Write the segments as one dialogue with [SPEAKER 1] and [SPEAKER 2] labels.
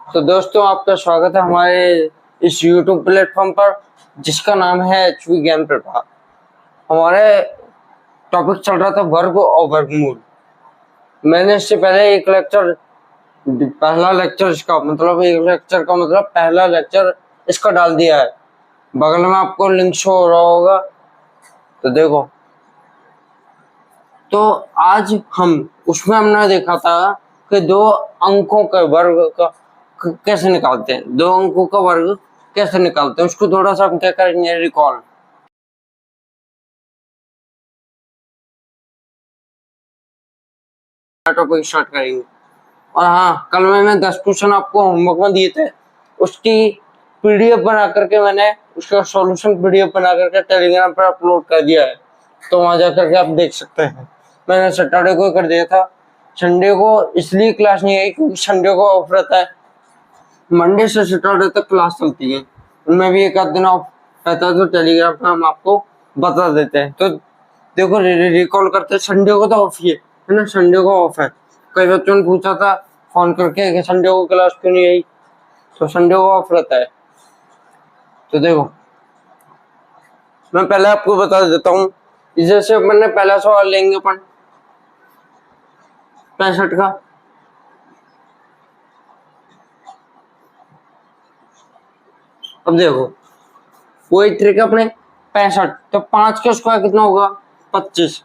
[SPEAKER 1] तो दोस्तों, आपका स्वागत है हमारे इस YouTube प्लेटफॉर्म पर जिसका नाम है एचवी ज्ञान प्रभा। हमारे टॉपिक चल रहा था वर्ग और वर्गमूल। मैंने इससे पहले पहला लेक्चर इसका मतलब पहला लेक्चर इसका डाल दिया है। बगल में आपको लिंक शो हो रहा होगा, तो देखो। तो आज उसमें हमने देखा था कि दो अंकों के वर्ग का कैसे निकालते हैं, दो अंकों का वर्ग कैसे निकालते हैं, उसको थोड़ा सा हम क्या करेंगे, रिकॉल। टॉपिक स्टार्ट करेंगे। और हाँ, कल मैंने 10 क्वेश्चन आपको होमवर्क में दिए थे, उसकी पीडीएफ बना करके मैंने उसका सॉल्यूशन पीडीएफ बना करके टेलीग्राम पर अपलोड कर दिया है, तो वहां जाकर के आप देख सकते हैं। मैंने सैटरडे को कर दिया था। संडे को इसलिए क्लास नहीं आई क्योंकि संडे को ऑफ रहता है। मंडे से सैटरडे तक क्लास चलती है, उनमें भी एक आध दिन ऑफ रहता है, तो टेलीग्राम पर हम आपको बता देते हैं। तो देखो, रिकॉल करते हैं। संडे को तो ऑफ ही है ना, संडे को ऑफ है। कई बच्चों ने पूछा था फोन करके कि संडे को क्लास क्यों नहीं आई, तो संडे को ऑफ रहता है। तो देखो, मैं पहले आपको बता देता हूँ। जैसे मैंने पहला सवाल लेंगे अपन 65 का। अब देखो, वही ट्रिक अपने 65, तो 5 का स्क्वायर कितना होगा 25,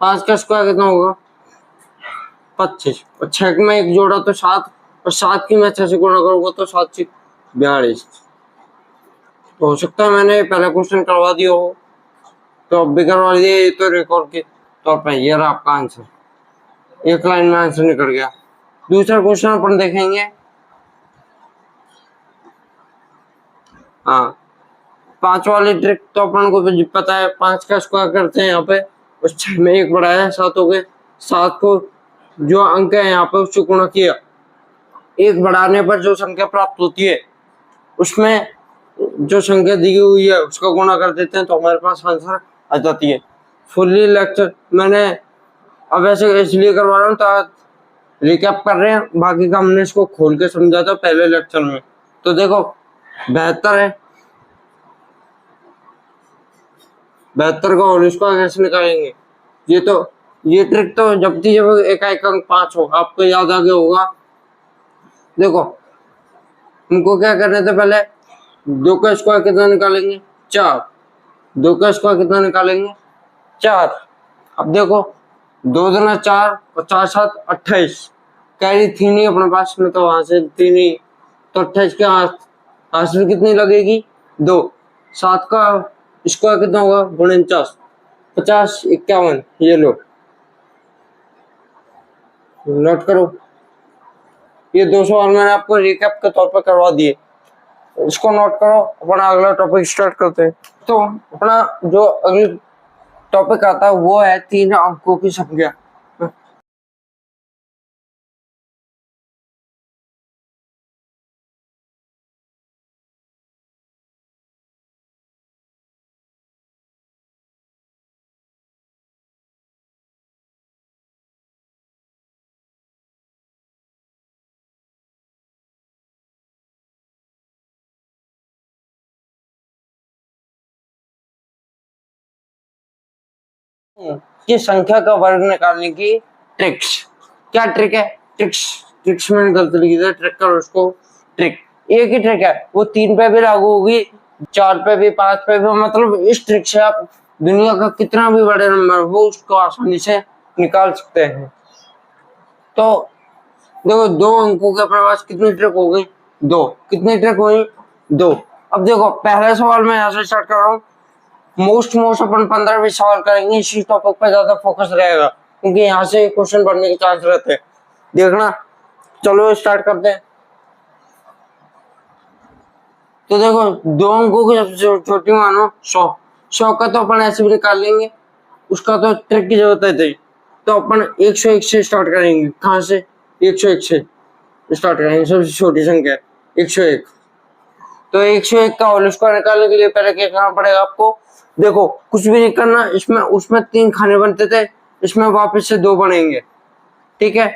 [SPEAKER 1] 5 का स्क्वायर कितना होगा 25, और 6 में एक जोड़ा तो 7, और 7 की मैं 6 से गुणा करूंगा तो 7 से 42। तो हो सकता है मैंने पहला क्वेश्चन करवा दिया हो, तो अब भी करवा दिया। ये तो रिकॉर्ड के तौर पर ये रहा आपका आंसर, एक लाइन में आंसर निकल गया। दूसरा क्वेश्चन अपन देखेंगे। हाँ, 5 वाली ट्रिक तो अपन को पता है। 5 का स्क्वायर करते हैं यहाँ पे, उस 6 में एक बढ़ाया है, 7 हो गए। 7 को जो अंक है यहाँ पे उससे गुणा किया, एक बढ़ाने पर जो संख्या प्राप्त होती है उसमें जो संख्या दी हुई है उसका गुणा कर देते हैं, तो हमारे पास आंसर आ जाती है। फुल्ली लेक्चर मैंने अब ऐसे इसलिए करवा रहा हूँ तो रिकैप कर रहे हैं, बाकी का हमने इसको खोल के समझा था पहले लेक्चर में। तो देखो, 72 है, 72 का होल स्क्वायर कैसे निकालेंगे। ये ट्रिक तो जब एक अंक 5 हो, आपको याद आ गया होगा। देखो, हमको क्या करने थे, पहले 2 का स्क्वायर कितना निकालेंगे 4, 2 का स्क्वायर कितना निकालेंगे 4। अब देखो, 2 दूना 4 और 4 7 28, कैरी थी नहीं अपने पास में, तो वहां से थी नहीं, तो 28 के आंसर कितनी लगेगी 2। 7 का स्क्वायर कितना होगा 49, 50 51। ये लो, नोट करो। ये 2 सवाल मैंने आपको रिकैप के तौर पर करवा दिए, इसको नोट करो। अपना अगला टॉपिक स्टार्ट करते हैं। तो अपना जो अगला टॉपिक आता है वो है 3 अंकों की संख्या। की संख्या का वर्ग निकालने की ट्रिक्स। क्या ट्रिक है, ट्रिक्स मैंने गलत लिखी थी, ट्रिक करो उसको। ट्रिक एक ही ट्रिक है, वो 3 पे भी लागू होगी, 4 पे भी, 5 पे भी। मतलब इस ट्रिक से आप दुनिया का कितना भी बड़े नंबर हो उसको आसानी से निकाल सकते हैं। तो देखो, 2 अंकों के अपने पास कितनी ट्रिक हो गई 2, कितनी ट्रिक हुई 2। अब देखो, पहला सवाल मैं यहाँ से स्टार्ट कर रहा हूँ। मोस्ट अपन 15-20 सवाल करेंगे, इसी टॉपिक पर ज्यादा फोकस रहेगा क्योंकि यहाँ से क्वेश्चन बनने के चांस रहते हैं। देखना, चलो स्टार्ट करते हैं। तो देखो, 2 अंकों की सबसे छोटी मानो 100 का तो अपन ऐसे भी निकाल लेंगे, उसका तो ट्रिक की जरूरत है। तो अपन 101 से स्टार्ट करेंगे। कहाँ से 101 से स्टार्ट करेंगे, सबसे छोटी संख्या 101। तो 101 का होल स्क्वायर निकालने के लिए पहले क्या करना पड़ेगा आपको। देखो, कुछ भी नहीं करना, इसमें उसमें 3 खाने बनते थे, इसमें वापस से 2 बनेंगे। ठीक है,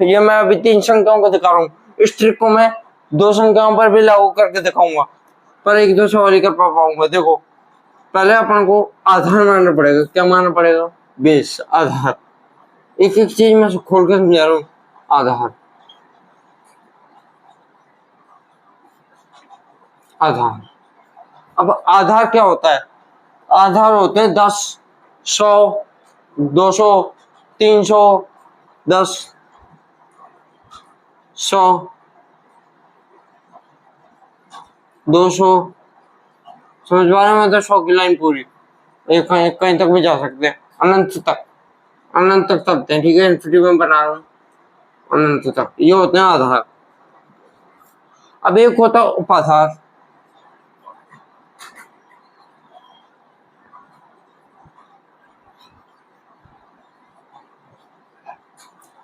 [SPEAKER 1] ये मैं अभी 3 संख्याओं को दिखा रहा हूँ। इस ट्रिक को मैं 2 संख्याओं पर भी लागू करके दिखाऊंगा, पर 1-2 सवाल ही कर पाऊंगा। देखो पहले अपन को आधार मानना पड़ेगा। क्या मानना पड़ेगा? बेस, आधार। एक एक चीज मैं खोल के समझा रहा हूँ। आधार, आधार। अब आधार क्या होता है? आधार होते हैं 10, 100, 200, 300, 10, 100, 200। समझ पा रहे हैं? मतलब 100 की लाइन पूरी, एक कहीं तक भी जा सकते हैं, अनंत तक, अनंत तक चलते हैं। ठीक है, इन्फिनिटी में बना रहा हूँ, अनंत तक। ये होते हैं आधार। अब एक होता है उपाधार।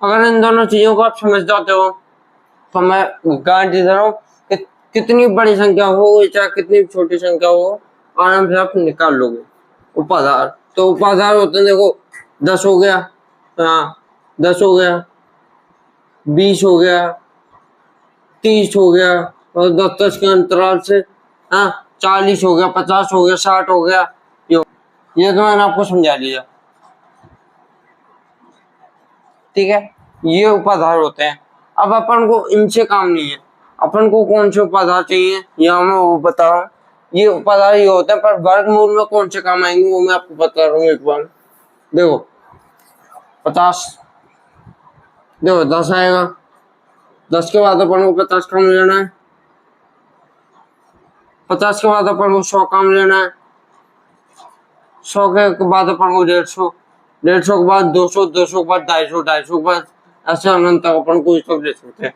[SPEAKER 1] अगर इन दोनों चीजों को आप समझ जाते हो तो मैं गारंटी दे रहा हूँ कि कितनी बड़ी संख्या हो चाहे कितनी छोटी संख्या हो, आराम से आप निकाल लोगे। उपाधार, तो उपाधार होते हैं, देखो 10 हो गया, हाँ 10 हो गया, 20 हो गया, 30 हो गया, और 10-10 के अंतराल से, हाँ 40 हो गया, 50 हो गया, 60 हो गया। ये तो मैंने आपको समझा दिया। ठीक है, ये उपाधार होते हैं। अब अपन को इनसे काम नहीं है, अपन को कौन से उपाधार चाहिए, यहाँ मैं वो बता रहा हूँ। ये उपाधार ये होते हैं, पर वर्गमूल में कौन से काम आएंगे वो मैं आपको बता रहा हूँ एक बार। देखो 50, देखो 10 आएगा, 10 के बाद अपन को 50 काम लेना है, 50 के बाद अपन को 100 काम लेना है, 100 के बाद अपन को 150, 150 के बाद 200, 200 के बाद 250, 250 के बाद ऐसे अनंत तक अपन को सब ले सकते हैं।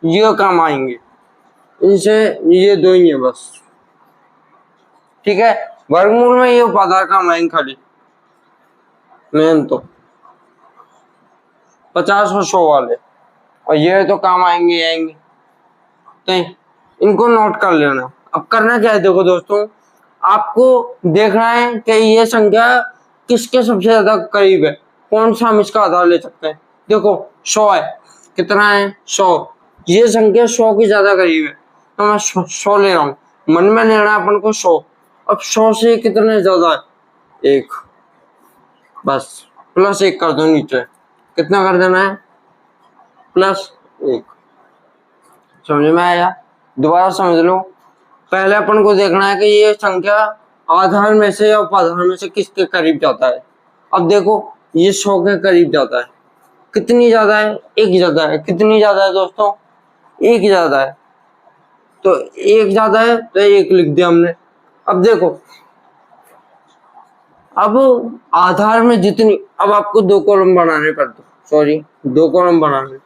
[SPEAKER 1] ये काम आएंगे, इनसे ये दो ही है बस। ठीक है, वर्गमूल में ये उपाधार काम आएंगे खाली, मेन तो 50 और 100 वाले, और ये तो काम आएंगे आएंगे। तो इनको नोट कर लेना। अब करना क्या है, देखो दोस्तों, आपको देखना है कि ये संख्या किसके सबसे ज्यादा करीब है, कौन सा हम इसका आधार ले सकते हैं। देखो 100 है, कितना है 100, ये संख्या 100 की ज्यादा करीब है, तो मैं 100 ले रहा हूँ। मन में लेना है अपन को 100। अब 100 से कितने ज्यादा है, 1, बस +1 कर दो नीचे। कितना कर देना है, +1। समझ में आया? दोबारा समझ लो। पहले अपन को देखना है कि ये संख्या आधार में से या उपाधार में से किसके करीब जाता है। अब देखो ये 100 के करीब जाता है। कितनी ज्यादा है, 1 ज्यादा है। कितनी ज्यादा है दोस्तों, 1 ज्यादा है। तो 1 ज्यादा है तो 1 लिख दिया हमने। अब देखो, अब आधार में जितनी, अब आपको 2 कॉलम बनाने पड़ते, सॉरी 2 कॉलम बनाने,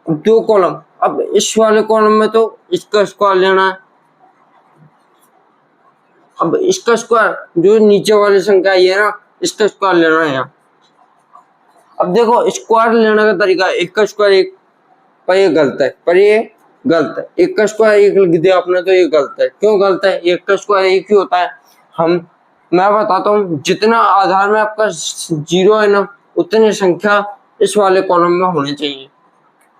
[SPEAKER 1] 2 कॉलम। अब इस वाले कॉलम में तो इसका स्क्वायर लेना है। अब इसका स्क्वायर जो नीचे वाली संख्या है ना, इसका स्क्वायर लेना है यहाँ। अब देखो स्क्वायर लेने का तरीका, 1 का स्क्वायर 1, पर ये गलत है, पर ये गलत है। 1 का स्क्वायर 1 लिख दिया आपने तो ये गलत है। क्यों गलत है, 1 का स्क्वायर 1 ही होता है। मैं बताता हूँ, जितना आधार में आपका 0 है ना, उतनी संख्या इस वाले कॉलम में होनी चाहिए।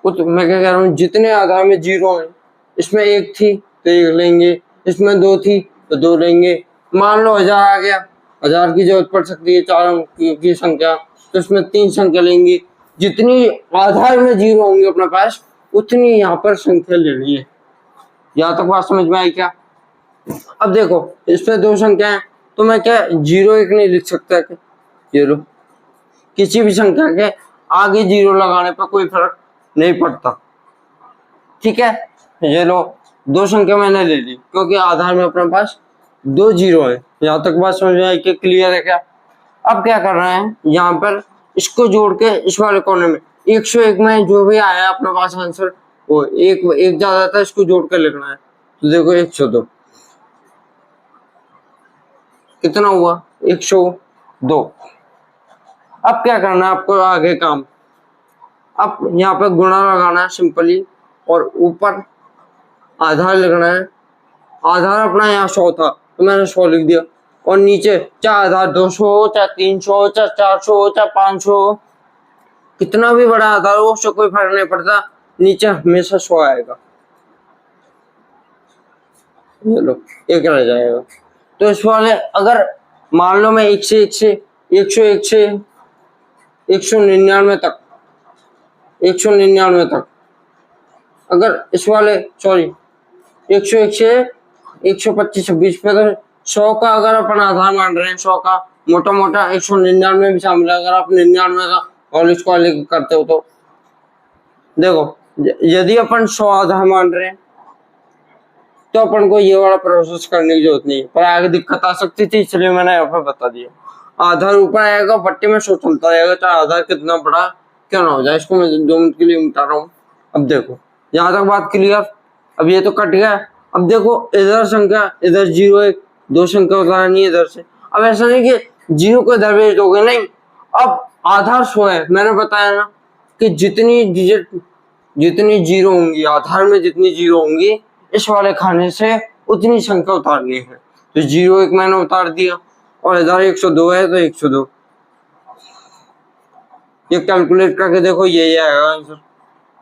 [SPEAKER 1] मैं क्या कह रहा हूँ, जितने आधार में 0 है, इसमें 1 थी तो 1 लेंगे, इसमें 2 थी तो 2 लेंगे। मान लो 1000 आ गया, 1000 की जरूरत पड़ सकती है 4 अंक की संख्या, तो इसमें 3 संख्या लेंगे। जितनी आधार में 0 होंगे अपने पास, उतनी यहाँ पर संख्या लेनी है। यहाँ तक बात समझ में आई क्या? अब देखो इसमें 2 संख्या है, तो मैं क्या 0 1 नहीं लिख सकता क्या, 0, किसी भी संख्या के आगे 0 लगाने पर कोई फर्क नहीं पड़ता। ठीक है, ये लो 2 संख्या मैंने ले ली, क्योंकि आधार में अपने पास 2 0 है। यहाँ तक बात समझ में आई कि क्लियर है क्या? अब क्या कर रहे हैं, यहाँ पर इसको जोड़ के इस वाले कोने में 101 में जो भी आया अपने पास आंसर, वो एक ज्यादा था, इसको जोड़ कर लिखना है। तो देखो 102 कितना हुआ, 102। अब क्या करना है आपको आगे काम, अब यहाँ पे गुणा लगाना है सिंपली, और ऊपर आधार लिखना है। आधार अपना यहाँ 100 था तो मैंने 100 लिख दिया, और नीचे चाहे आधार 200 हो, चाहे 300 हो, चाहे 400 हो, चाहे 500 हो, कितना भी बड़ा आधार हो उससे कोई फर्क नहीं पड़ता। नीचे हमेशा 100 आएगा। ये लो, एक रह जाएगा। तो इस वाले अगर मान लो मैं 199 तक 199 तक, अगर इस वाले सॉरी 101 से 125 26 पे, तो 100 का अगर अपन आधार मान रहे हैं, 100 का मोटा मोटा 199 भी शामिल है। अगर आप 99 का होल स्क्वायर करते हो तो देखो, यदि अपन 100 आधार मान रहे हैं तो अपन को ये वाला प्रोसेस करने की जरूरत नहीं है, पर आगे दिक्कत आ सकती थी, इसलिए मैंने यहाँ पे बता दिया। आधार ऊपर आएगा, पट्टी में 100 चलता रहेगा, चाहे आधार कितना बड़ा क्यों ना हो जाए। इसको मैं 2 मिनट के लिए मिटा रहा हूँ। अब देखो, यहाँ तक बात क्लियर। अब ये तो कट गया। अब देखो, इधर संख्या, इधर 0 1 2 संख्या उतारनी है इधर से। अब ऐसा नहीं कि 0 को इधर भेज दोगे, नहीं। अब आधार 100 है, मैंने बताया ना कि जितनी डिजिट, जितनी 0 होंगी आधार में, जितनी 0 होंगी इस वाले खाने से उतनी संख्या उतारनी है। तो 0 1 मैंने उतार दिया, और इधर 102 है तो 102। ये कैलकुलेट करके देखो, यही आएगा आंसर,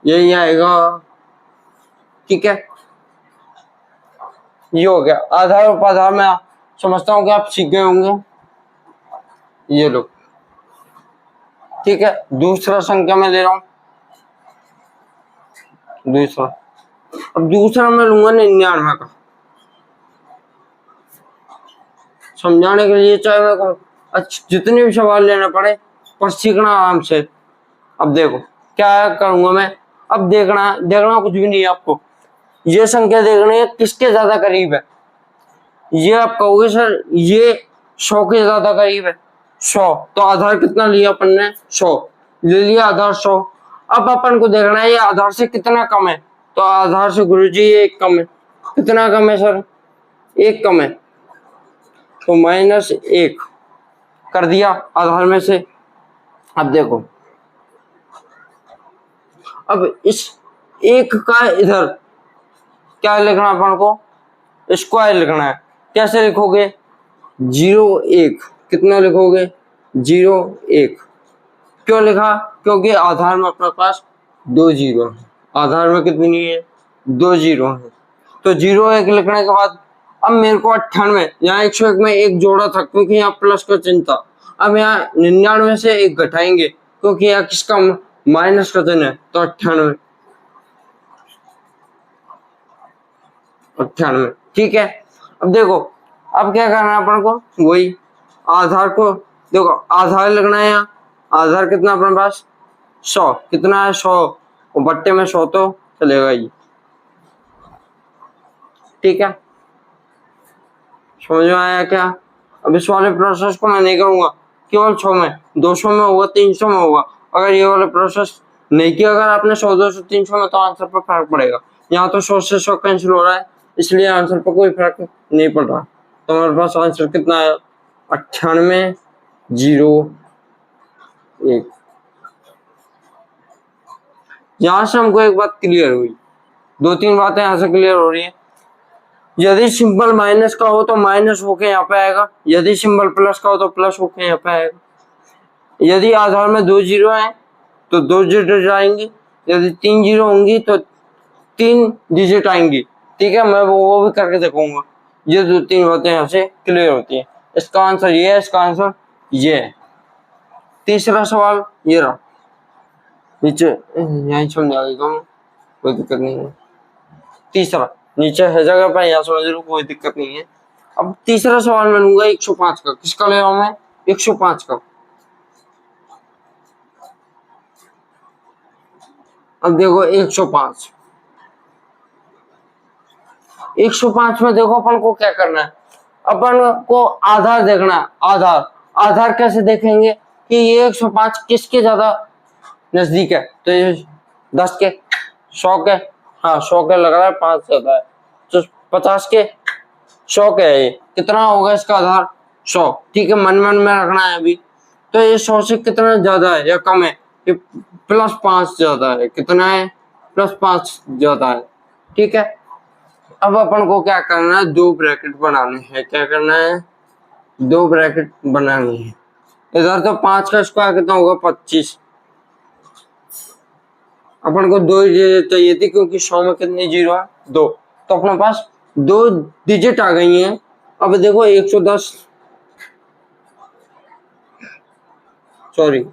[SPEAKER 1] यही आएगा। ठीक है, ये हो गया आधार उपाधार में। समझता हूँ कि आप सीख गए होंगे। ये लो, ठीक है। दूसरा संख्या मैं ले रहा हूं, दूसरा। अब दूसरा मैं लूंगा 99 का। समझाने के लिए चाहे मेरे को जितने भी सवाल लेने पड़े, पर सीखना आराम से। अब देखो क्या करूंगा मैं। अब देखना कुछ भी नहीं है आपको, ये संख्या देखनी है किसके ज्यादा करीब है। ये आप कहोगे सर ये 100 के ज्यादा करीब है, 100। तो आधार कितना लिया अपन ने, 100 ले लिया, आधार 100। अब अपन को देखना है ये आधार से कितना कम है। तो आधार से गुरुजी ये 1 कम है। कितना कम है सर, 1 कम है, तो -1 कर दिया आधार में से। अब देखो, अब इस 1 का इधर क्या लिखना अपन को, स्क्वायर लिखना है। कैसे लिखोगे, 0 1 कितना लिखोगे, 0 1। क्यों लिखा, क्योंकि आधार में अपने पास 2 0 है। आधार में कितनी है, 2 0 है। तो 0 1 लिखने के बाद अब मेरे को 98, यहाँ 101 में 1 जोड़ा था क्योंकि यहाँ प्लस का चिन्ह था। अब यहाँ 99 से 1 घटाएंगे क्योंकि यहाँ किसका माइनस का चिन्ह है, तो 98। ठीक है। अब देखो, अब क्या करना है अपन को, वही आधार को देखो, आधार लिखना है यहाँ। आधार कितना अपने पास, 100। कितना है, 100, और बट्टे में 100 तो चलेगा ही। ठीक है, समझ में आया क्या। अब इस वाले प्रोसेस को मैं नहीं करूंगा केवल 100 में, 200 में होगा, 300 में होगा। अगर ये वाले प्रोसेस नहीं किया अगर आपने 100 200 300 में, तो आंसर पर फर्क पड़ेगा। यहाँ तो 100 से 100 कैंसिल हो रहा है, इसलिए आंसर पर कोई फर्क नहीं पड़ रहा। तो हमारे पास आंसर कितना है, 98 0 1। यहाँ से हमको एक बात क्लियर हुई, 2-3 बातें यहाँ से क्लियर हो रही है। यदि सिंबल माइनस का हो तो माइनस होके यहाँ पे आएगा, यदि सिंबल प्लस का हो तो प्लस होके यहाँ पे आएगा। यदि आधार में 2 0 है तो 2 डिजिट आएंगी, यदि 3 0 होंगी तो 3 डिजिट आएंगी। ठीक है, मैं वो भी करके देखूंगा। ये 2-3 बातें यहाँ से क्लियर होती है। इसका आंसर ये है, इसका आंसर ये है। तीसरा सवाल ये रहा, नीचे यहीं समझा देता हूँ, कोई दिक्कत नहीं है। तीसरा नीचे है जगह पर, यहाँ समझ लो, कोई दिक्कत नहीं है। अब तीसरा सवाल मैं लूंगा 105 का। किसका ले रहा हूं मैं, 105 का। अब देखो 105 में देखो अपन को क्या करना है, अपन को आधार देखना है। आधार कैसे देखेंगे कि ये 105 किसके ज्यादा नजदीक है, तो ये 10 के, 100 के, हाँ 100 के लग रहा है, 5 ज्यादा है, तो 50 के, 100 के है। ये कितना होगा इसका आधार, 100। ठीक है, मन में रखना है अभी। तो ये 100 से कितना ज्यादा है या कम है, ये +5 ज्यादा है। कितना है, +5 ज्यादा है। ठीक है, अब अपन को क्या करना है, 2 ब्रैकेट बनाने हैं। क्या करना है, 2 ब्रैकेट बनानी है। इधर तो 5 का स्क्वायर कितना होगा, 25। अपन को 2 डिजिट चाहिए थी क्योंकि 100 में कितने जीरो है 2, तो अपने पास 2 डिजिट आ गई हैं। अब देखो 110 सॉरी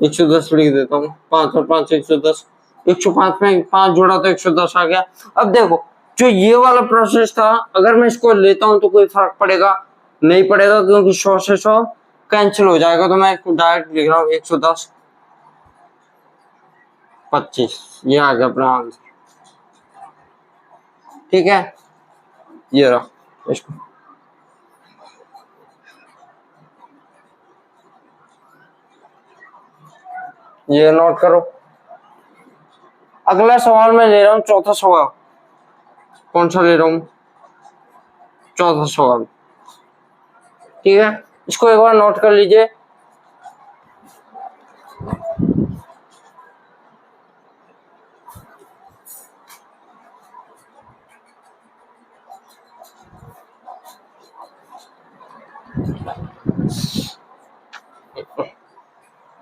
[SPEAKER 1] 110 लिख देता हूँ, 5 और 5 110, 105 में 5 जोड़ा तो 110 आ गया। अब देखो जो ये वाला प्रोसेस था, अगर मैं इसको लेता हूँ तो कोई फर्क पड़ेगा नहीं पड़ेगा, क्योंकि 100 से 100 कैंसिल हो जाएगा। तो मैं इसको डायरेक्ट लिख रहा हूँ 110 25, ये आ गया अपना आंसर। ठीक है, ये रहा इसको। ये नोट करो। अगला सवाल मैं ले रहा हूँ चौथा सवाल। कौन सा ले रहा हूँ? चौथा सवाल। ठीक है, इसको एक बार नोट कर लीजिए।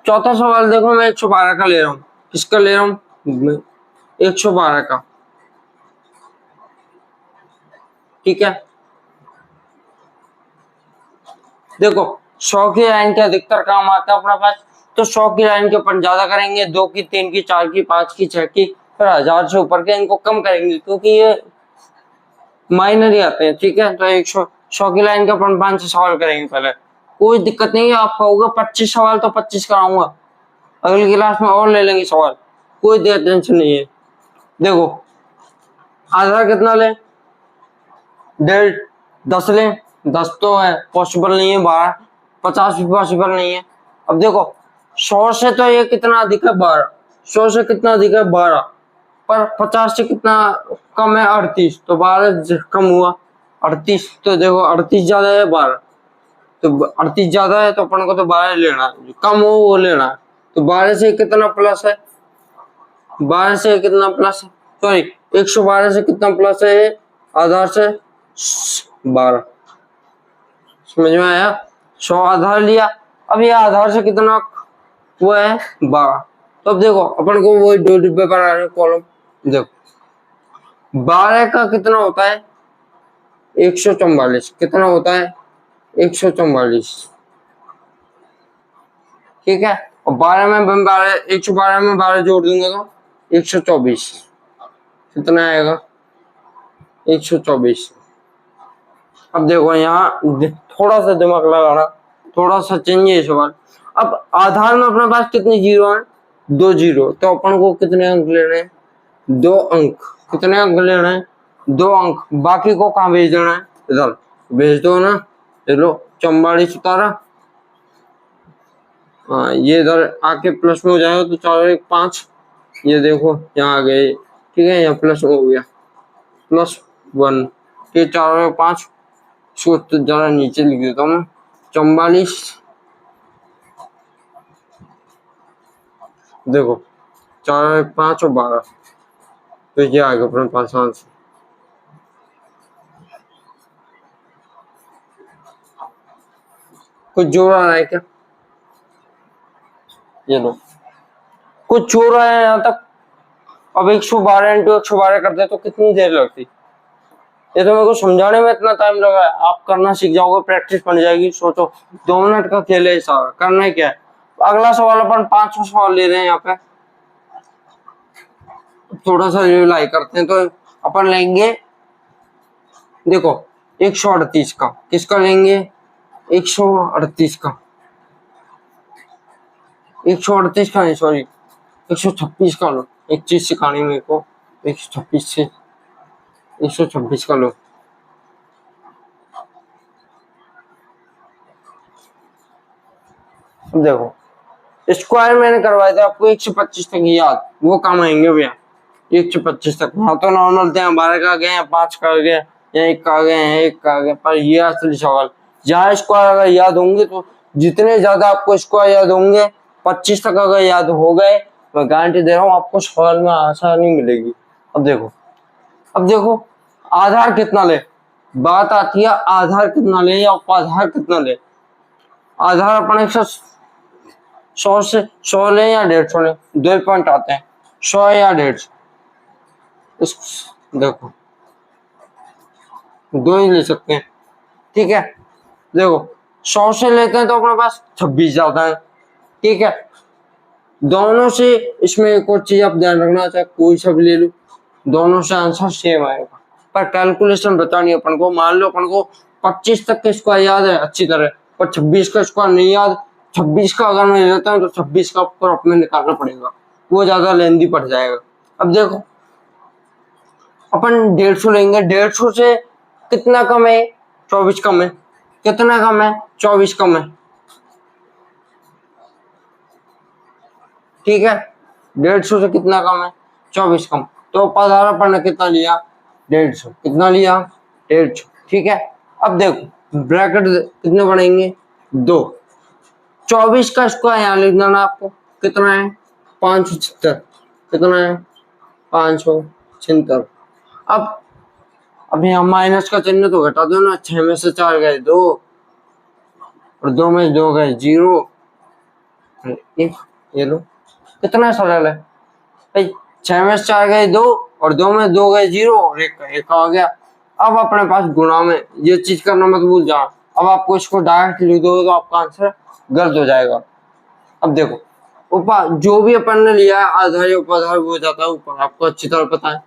[SPEAKER 1] चौथा सवाल देखो, मैं 112 का ले रहा हूँ। किसका ले रहा हूँ? 112 का। ठीक है, देखो 100 की लाइन के अधिकतर काम आता है अपने पास, तो 100 की लाइन के अपन ज्यादा करेंगे, 2 की, 3 की, 4 की, 5 की, 6 की, फिर 1000 से ऊपर के इनको कम करेंगे क्योंकि ये माइनर ही आते हैं। ठीक है, तो 100 की लाइन का अपन 5 सवाल करेंगे पहले। कोई दिक्कत नहीं है, आप कहोगे 25 सवाल तो 25 कराऊंगा, अगली क्लास में और ले लेंगे सवाल, कोई टेंशन नहीं है। देखो आधा कितना ले? 10 ले, 10 तो है पॉसिबल नहीं है, 12, 50 भी पॉसिबल नहीं है। अब देखो 100 से तो ये कितना अधिक है? 12। 100 से कितना अधिक है? 12। पर 50 से कितना कम है? 38, तो 12 कम हुआ 38। तो देखो 38 ज्यादा है 12, तो 38 ज्यादा है तो अपन को तो 12 लेना है, जो कम हो वो लेना है। तो 12 से कितना प्लस है? 12 से कितना प्लस है? सॉरी 112 से कितना प्लस है? आधार से 12। समझ में आया? 100 आधार लिया, अब ये आधार से कितना वो है? 12। तो अब देखो अपन को वही 2 डिब्बे पर आ रहे कॉलम। देखो 12 का कितना होता है? 144। कितना होता है? 144। ठीक है, और 12 में 12, 112 में 12 जोड़ दूंगा तो 124। कितना आएगा? 124। अब देखो यहाँ थोड़ा सा दिमाग लगाना, थोड़ा सा चेंज है सवाल। अब आधार में अपने पास कितने जीरो हैं? 2 जीरो, तो अपन को कितने अंक लेने हैं? 2 अंक। कितने अंक लेना है? 2 अंक। बाकी को कहाँ भेज देना है? इधर भेज दो ना। चलो 44 उतारा, हाँ ये इधर आके प्लस में हो जाएगा, तो 4 1 5, ये देखो यहाँ आ गए। ठीक है, यहाँ प्लस हो गया, +1। ये 4 और 5, इसको तो जरा नीचे लिख देता हूँ मैं। 44, देखो 4 1 5 और 12, तो ये आ गया अपने पास आंसर। कुछ जोड़ रहा है क्या? ये लो, कुछ जोड़ रहा है यहाँ तक। अब 112 × 112 करते तो कितनी देर लगती? ये तो मेरे को समझाने में इतना टाइम लगा है, आप करना सीख जाओगे, प्रैक्टिस बन जाएगी। सोचो 2 मिनट का खेल है सारा, करना है क्या है। अगला सवाल अपन 5 सवाल ले रहे हैं यहाँ पे, थोड़ा सा रिवाइज करते हैं। तो अपन लेंगे, देखो 138 का। किसका लेंगे? 138 का। 138 का नहीं, सॉरी 126 का लो। एक चीज सिखानी मेरे को, 126 से 126 का लो। देखो स्क्वायर मैंने करवाए थे आपको 125 तक याद, वो काम आएंगे भैया 125 तक। हाँ तो नॉर्मल थे, 12 का आ गए, 5 का आ गया, या 1 का आ गया, 1 का आ गया। पर ये असली सवाल, जहाँ स्क्वायर अगर याद होंगे तो जितने ज्यादा आपको स्क्वायर याद होंगे, 25 तक अगर याद हो गए, मैं गारंटी दे रहा हूँ आपको सवाल में आसानी मिलेगी। अब देखो आधार कितना ले, बात आती है आधार कितना ले या उपाधार कितना ले। आधार अपन 100 से 100 ले या 150 ले, 2 पॉइंट आते हैं। 100 या 150, इस देखो दो ही ले सकते हैं, ठीक है। देखो 100 से लेते हैं तो अपने पास 26 जाता है, ठीक है। दोनों से इसमें एक और चीज आप ध्यान रखना, चाहे कोई सा भी ले लो, दोनों से आंसर सेम आएगा, पर कैलकुलेशन बतानी अपन को। मान लो अपन को 25 तक का स्क्वायर याद है अच्छी तरह, पर 26 का स्क्वायर नहीं याद। 26 का अगर मैं लेता हूँ तो 26 का ऊपर में निकालना पड़ेगा, वो ज्यादा लेंदी पड़ जाएगा। अब देखो अपन 150 लेंगे, 150 से कितना कम है, 24 कम है। कितना कम है, 24 कम है, ठीक है। 150 से कितना कम है, 24 कम। तो उपाधार अपन ने कितना लिया, 150, कितना लिया, 150, ठीक है। अब देखो ब्रैकेट कितने बढ़ेंगे, 2। 24 का स्क्वायर यहाँ लिख देना आपको, कितना है, 576, कितना है, 576। अब यहाँ माइनस का चिन्ह तो घटा दो ना, 6 में से 4 गए 2, और 2 में 2 गए 0, ये लो, कितना सरल है भाई। 6 में से 4 गए 2, और 2 में 2 गए 0, और एक आ गया। अब अपने पास गुणा में ये चीज करना मत भूल जाओ। अब आपको इसको डायरेक्ट लिख दो तो आपका आंसर गलत हो जाएगा। अब देखो जो भी अपन ने लिया है आधार या उपाधार वो हो जाता है ऊपर, आपको अच्छी तरह पता है।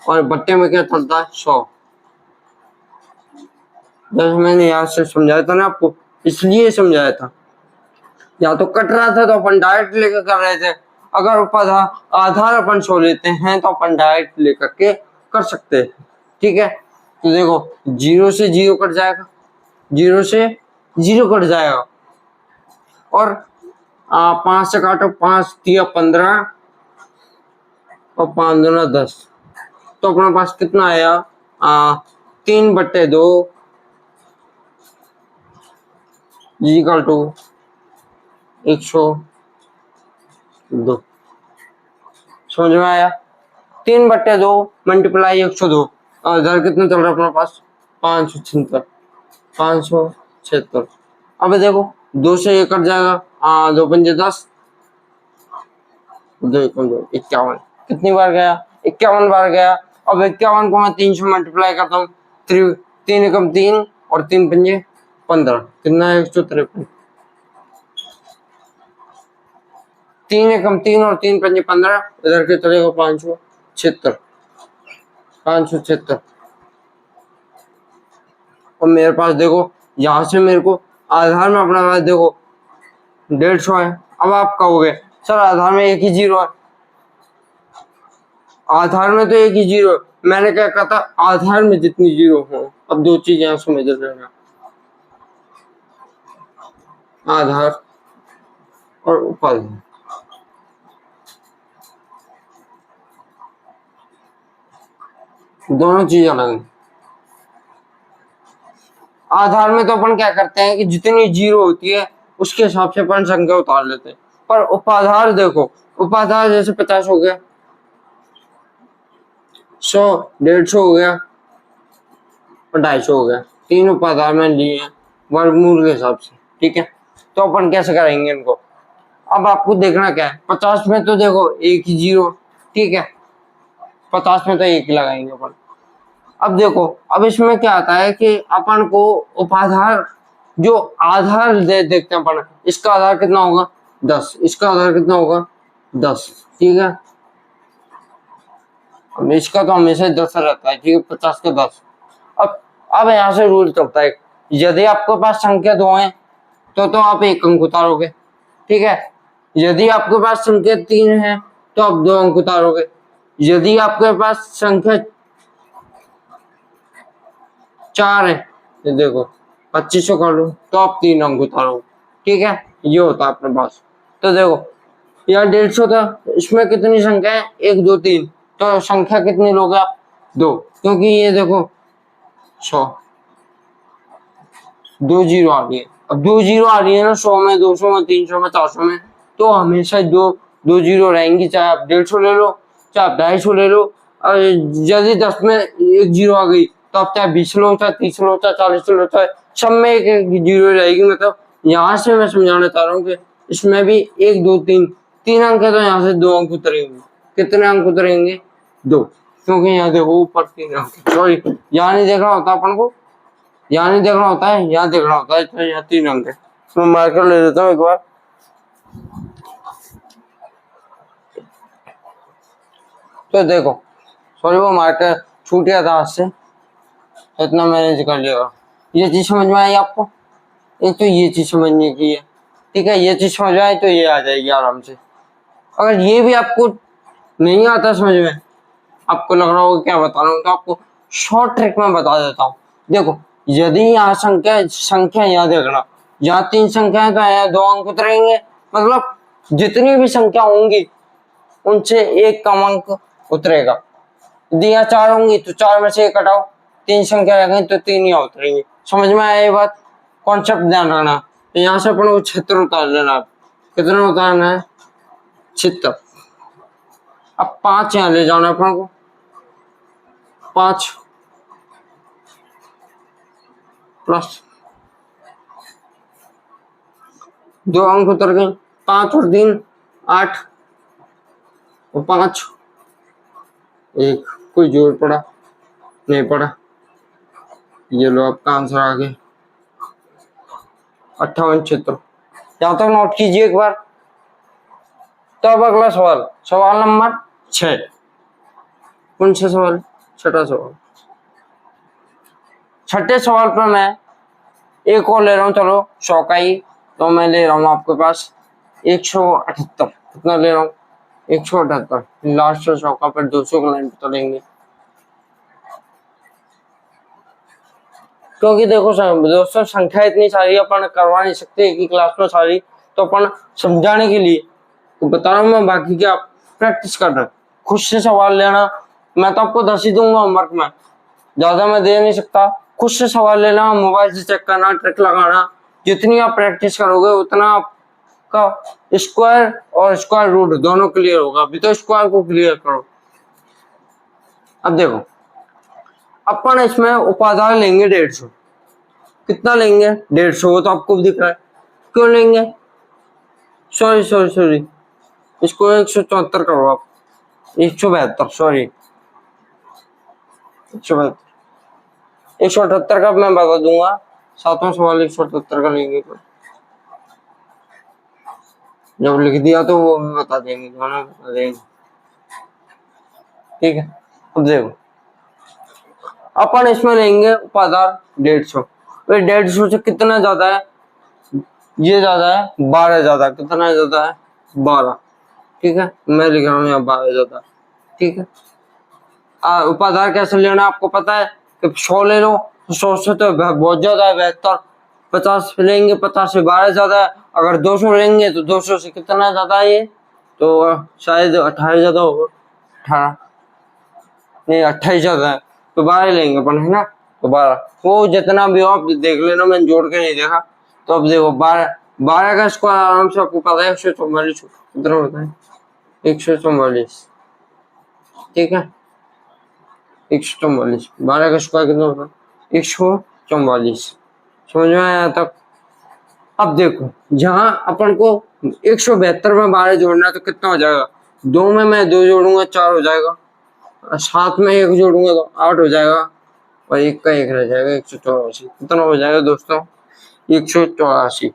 [SPEAKER 1] और बट्टे में क्या चलता है, 100। जैसे मैंने यहाँ से समझाया था ना आपको, इसलिए समझाया था। या तो कट रहा था तो अपन डायरेक्ट लेकर कर रहे थे, अगर उपाधार आधार अपन 100 लेते हैं तो अपन डायरेक्ट लेकर के कर सकते हैं, ठीक है। तो देखो 0 से 0 कट जाएगा, 0 से 0 कट जाएगा, और 5 से काटो, 5 दिया 15, और 5 दूना 10, तो अपने पास कितना आया, 3/2 इक्वल टू 102। समझ में आया, 3/2 मल्टीप्लाई 102, और इधर कितना चल रहा है अपने पास, 576। अब देखो 2 से 1 कट जाएगा, 2 पंजे 10, 2 51, कितनी बार गया, 51 बार गया। अब 51 को मैं 3 से मल्टीप्लाई करता हूँ, 3 एकम 3 और 3 पंजे 15, कितना है, 153। 3 एकम 3 और 3 पंजे 15, इधर के चलेगा 576, 576। और मेरे पास देखो यहाँ से मेरे को आधार में अपना पास देखो 150 है। अब आप कहोगे सर आधार में एक ही 0 है, आधार में तो एक ही 0 है। मैंने क्या कहा था, आधार में जितनी 0 हो। अब दो चीज यहाँ समझ लेना, आधार और उपाधार। दोनों चीज अलग है। आधार में तो अपन क्या करते हैं कि जितनी 0 होती है उसके हिसाब से अपन संख्या उतार लेते हैं, पर उपाधार देखो, उपाधार जैसे 50 हो गया, 100, 150 हो गया, और 250 हो गया, 3 उपाधार में लिए हैं वर्गमूल के हिसाब से, ठीक है। तो अपन कैसे करेंगे इनको, अब आपको देखना क्या है, 50 में तो देखो एक ही 0, ठीक है, 50 में तो 1 लगाएंगे अपन। अब देखो अब इसमें क्या आता है कि अपन को उपाधार जो आधार देखते हैं अपन, इसका आधार कितना होगा, 10, इसका आधार कितना होगा, 10, ठीक है। अब इसका तो हमेशा 10 रहता है, ठीक है, 50 का 10। अब यहाँ से रूल चलता है, यदि आपके पास संख्या 2 है तो आप 1 अंक उतारोगे, ठीक है। यदि आपके पास संख्या 3 है तो आप 2 अंक उतारोगे। यदि आपके पास संख्या 4 है तो देखो 2500 कर लो तो आप 3 अंक उतारोगे, ठीक है। ये होता है अपने पास। तो देखो यहाँ 150 था, इसमें कितनी संख्या है, 1 2 3, तो संख्या कितनी लोगे आप, 2, क्योंकि ये देखो 100, 2 0 आ रही है। अब 2 0 आ रही है ना 100 में, 200 में, 300 में, 400 में, तो हमेशा 2 0 रहेंगी, चाहे आप 150 ले लो, चाहे आप 250 ले लो। और यदि 10 में 1 0 आ गई तो आप चाहे 20 लो, चाहे 30 लो, चाहे 40 लो, चाहे सब में एक 0 रहेगी। मतलब यहाँ से मैं समझाना चाह रहा हूँ कि इसमें भी 1 2 3 अंक है तो यहाँ से 2 अंक उतरेंगे, कितने अंक उतरेंगे? 2, क्योंकि यहाँ देखो ऊपर 3 अंक, सॉरी यहाँ नहीं देखना होता अपन को, यहाँ नहीं देखना होता है, यहाँ देखना होता है, तो यहाँ 3 अंक है। मैं मार्कर ले लेता हूँ एक बार। तो देखो सॉरी वो मार्कर छूट गया था हाथ से, तो इतना मैनेज कर लिया। ये चीज समझ में आई आपको? एक तो ये चीज समझने की है, ठीक है, ये चीज समझ में आई तो ये आ जाएगी आराम से। अगर ये भी आपको नहीं आता समझ में, आपको लग रहा होगा क्या बता रहा हूँ, तो आपको शॉर्ट ट्रिक में बता देता हूँ। देखो यदि यहाँ संख्या यहाँ देखना, यहाँ 3 संख्या है तो यहाँ 2 अंक उतरेंगे, मतलब जितनी भी संख्या होंगी उनसे 1 कम अंक उतरेगा। यदि यहाँ 4 होंगी तो 4 में से 1 हटाओ, 3 संख्या रहेंगी तो 3 यहाँ उतरेंगे। समझ में आया ये बात? कॉन्सेप्ट ध्यान रखना। तो यहाँ से अपन को 76 उतार लेना। कितना उतारना है? 76। अब 5 यहाँ ले जाना अपन को, 5 प्लस 2 अंक उतर गए, 5 और 3 8 और 5 1, कोई जोड़ पड़ा नहीं पड़ा। ये लो आपका आंसर आ गया 58 क्षेत्र। यहाँ तक नोट कीजिए एक बार। तो अब अगला सवाल, सवाल नंबर 6। कौन सा सवाल? 6ठा सवाल। 6ठे सवाल पर मैं एक और ले रहा हूँ, चलो 100 का ही, तो मैं ले रहा हूँ आपके पास 178। कितना ले रहा हूँ? 178। लास्ट 100 का पर 200 का लाइन तो लेंगे, क्योंकि देखो दोस्तों संख्या इतनी सारी अपन करवा नहीं सकते एक ही क्लास में सारी, तो अपन समझाने के लिए तो बता रहा हूँ मैं, बाकी क्या प्रैक्टिस करना, खुद से सवाल लेना। मैं तो आपको 10 ही दूंगा होमवर्क में, ज्यादा मैं दे नहीं सकता। खुद से सवाल लेना, मोबाइल से चेक करना, ट्रिक लगाना। जितनी आप प्रैक्टिस करोगे उतना आपका स्क्वायर और स्क्वायर रूट दोनों क्लियर होगा। अभी तो स्क्वायर को क्लियर करो। अब देखो अपन इसमें उपादान लेंगे 150। कितना लेंगे? 150। वो तो आपको दिख रहा है। क्यों लेंगे? सॉरी इसको 174 करो आप, 172, सॉरी 172। 178 का मैं बता दूंगा, 7वां सवाल 178 का लेंगे। जब लिख दिया तो वो भी बता देंगे, दोनों बता देंगे, ठीक है। अब देखो अपन इसमें लेंगे उपादान 150। 150 से कितना ज्यादा है? ये ज्यादा है, 12 ज्यादा। कितना ज्यादा है? 12, ठीक है। मैं लिख रहा हूँ यहाँ 12 ज्यादा, ठीक है। उपादान कैसे लेना आपको पता है कि 100 ले लो, 100 से तो बहुत ज्यादा है 72। 50 लेंगे, 50 से 12 ज्यादा है। अगर 200 लेंगे तो 200 से कितना ज्यादा है? ये तो शायद 18 ज्यादा होगा, 18 नहीं 28 ज्यादा है, तो 12 लेंगे अपन, है ना। तो 12 वो जितना भी हो आप देख लेना, मैंने जोड़ के नहीं देखा। तो अब देखो 12 का स्क्वायर आराम से आपको पता है 144। कितना होता है? 144, ठीक है। 144, 12 का स्क्वायर कितना होता है? 144। समझ में आया तक? अब देखो जहां अपन को 172 में 12 जोड़ना है तो कितना हो जाएगा? 2 में मैं 2 जोड़ूंगा 4 हो जाएगा, 7 में 1 जोड़ूंगा तो 8 हो जाएगा, और 1 का 1 रह जाएगा, 184। कितना हो जाएगा दोस्तों? 184।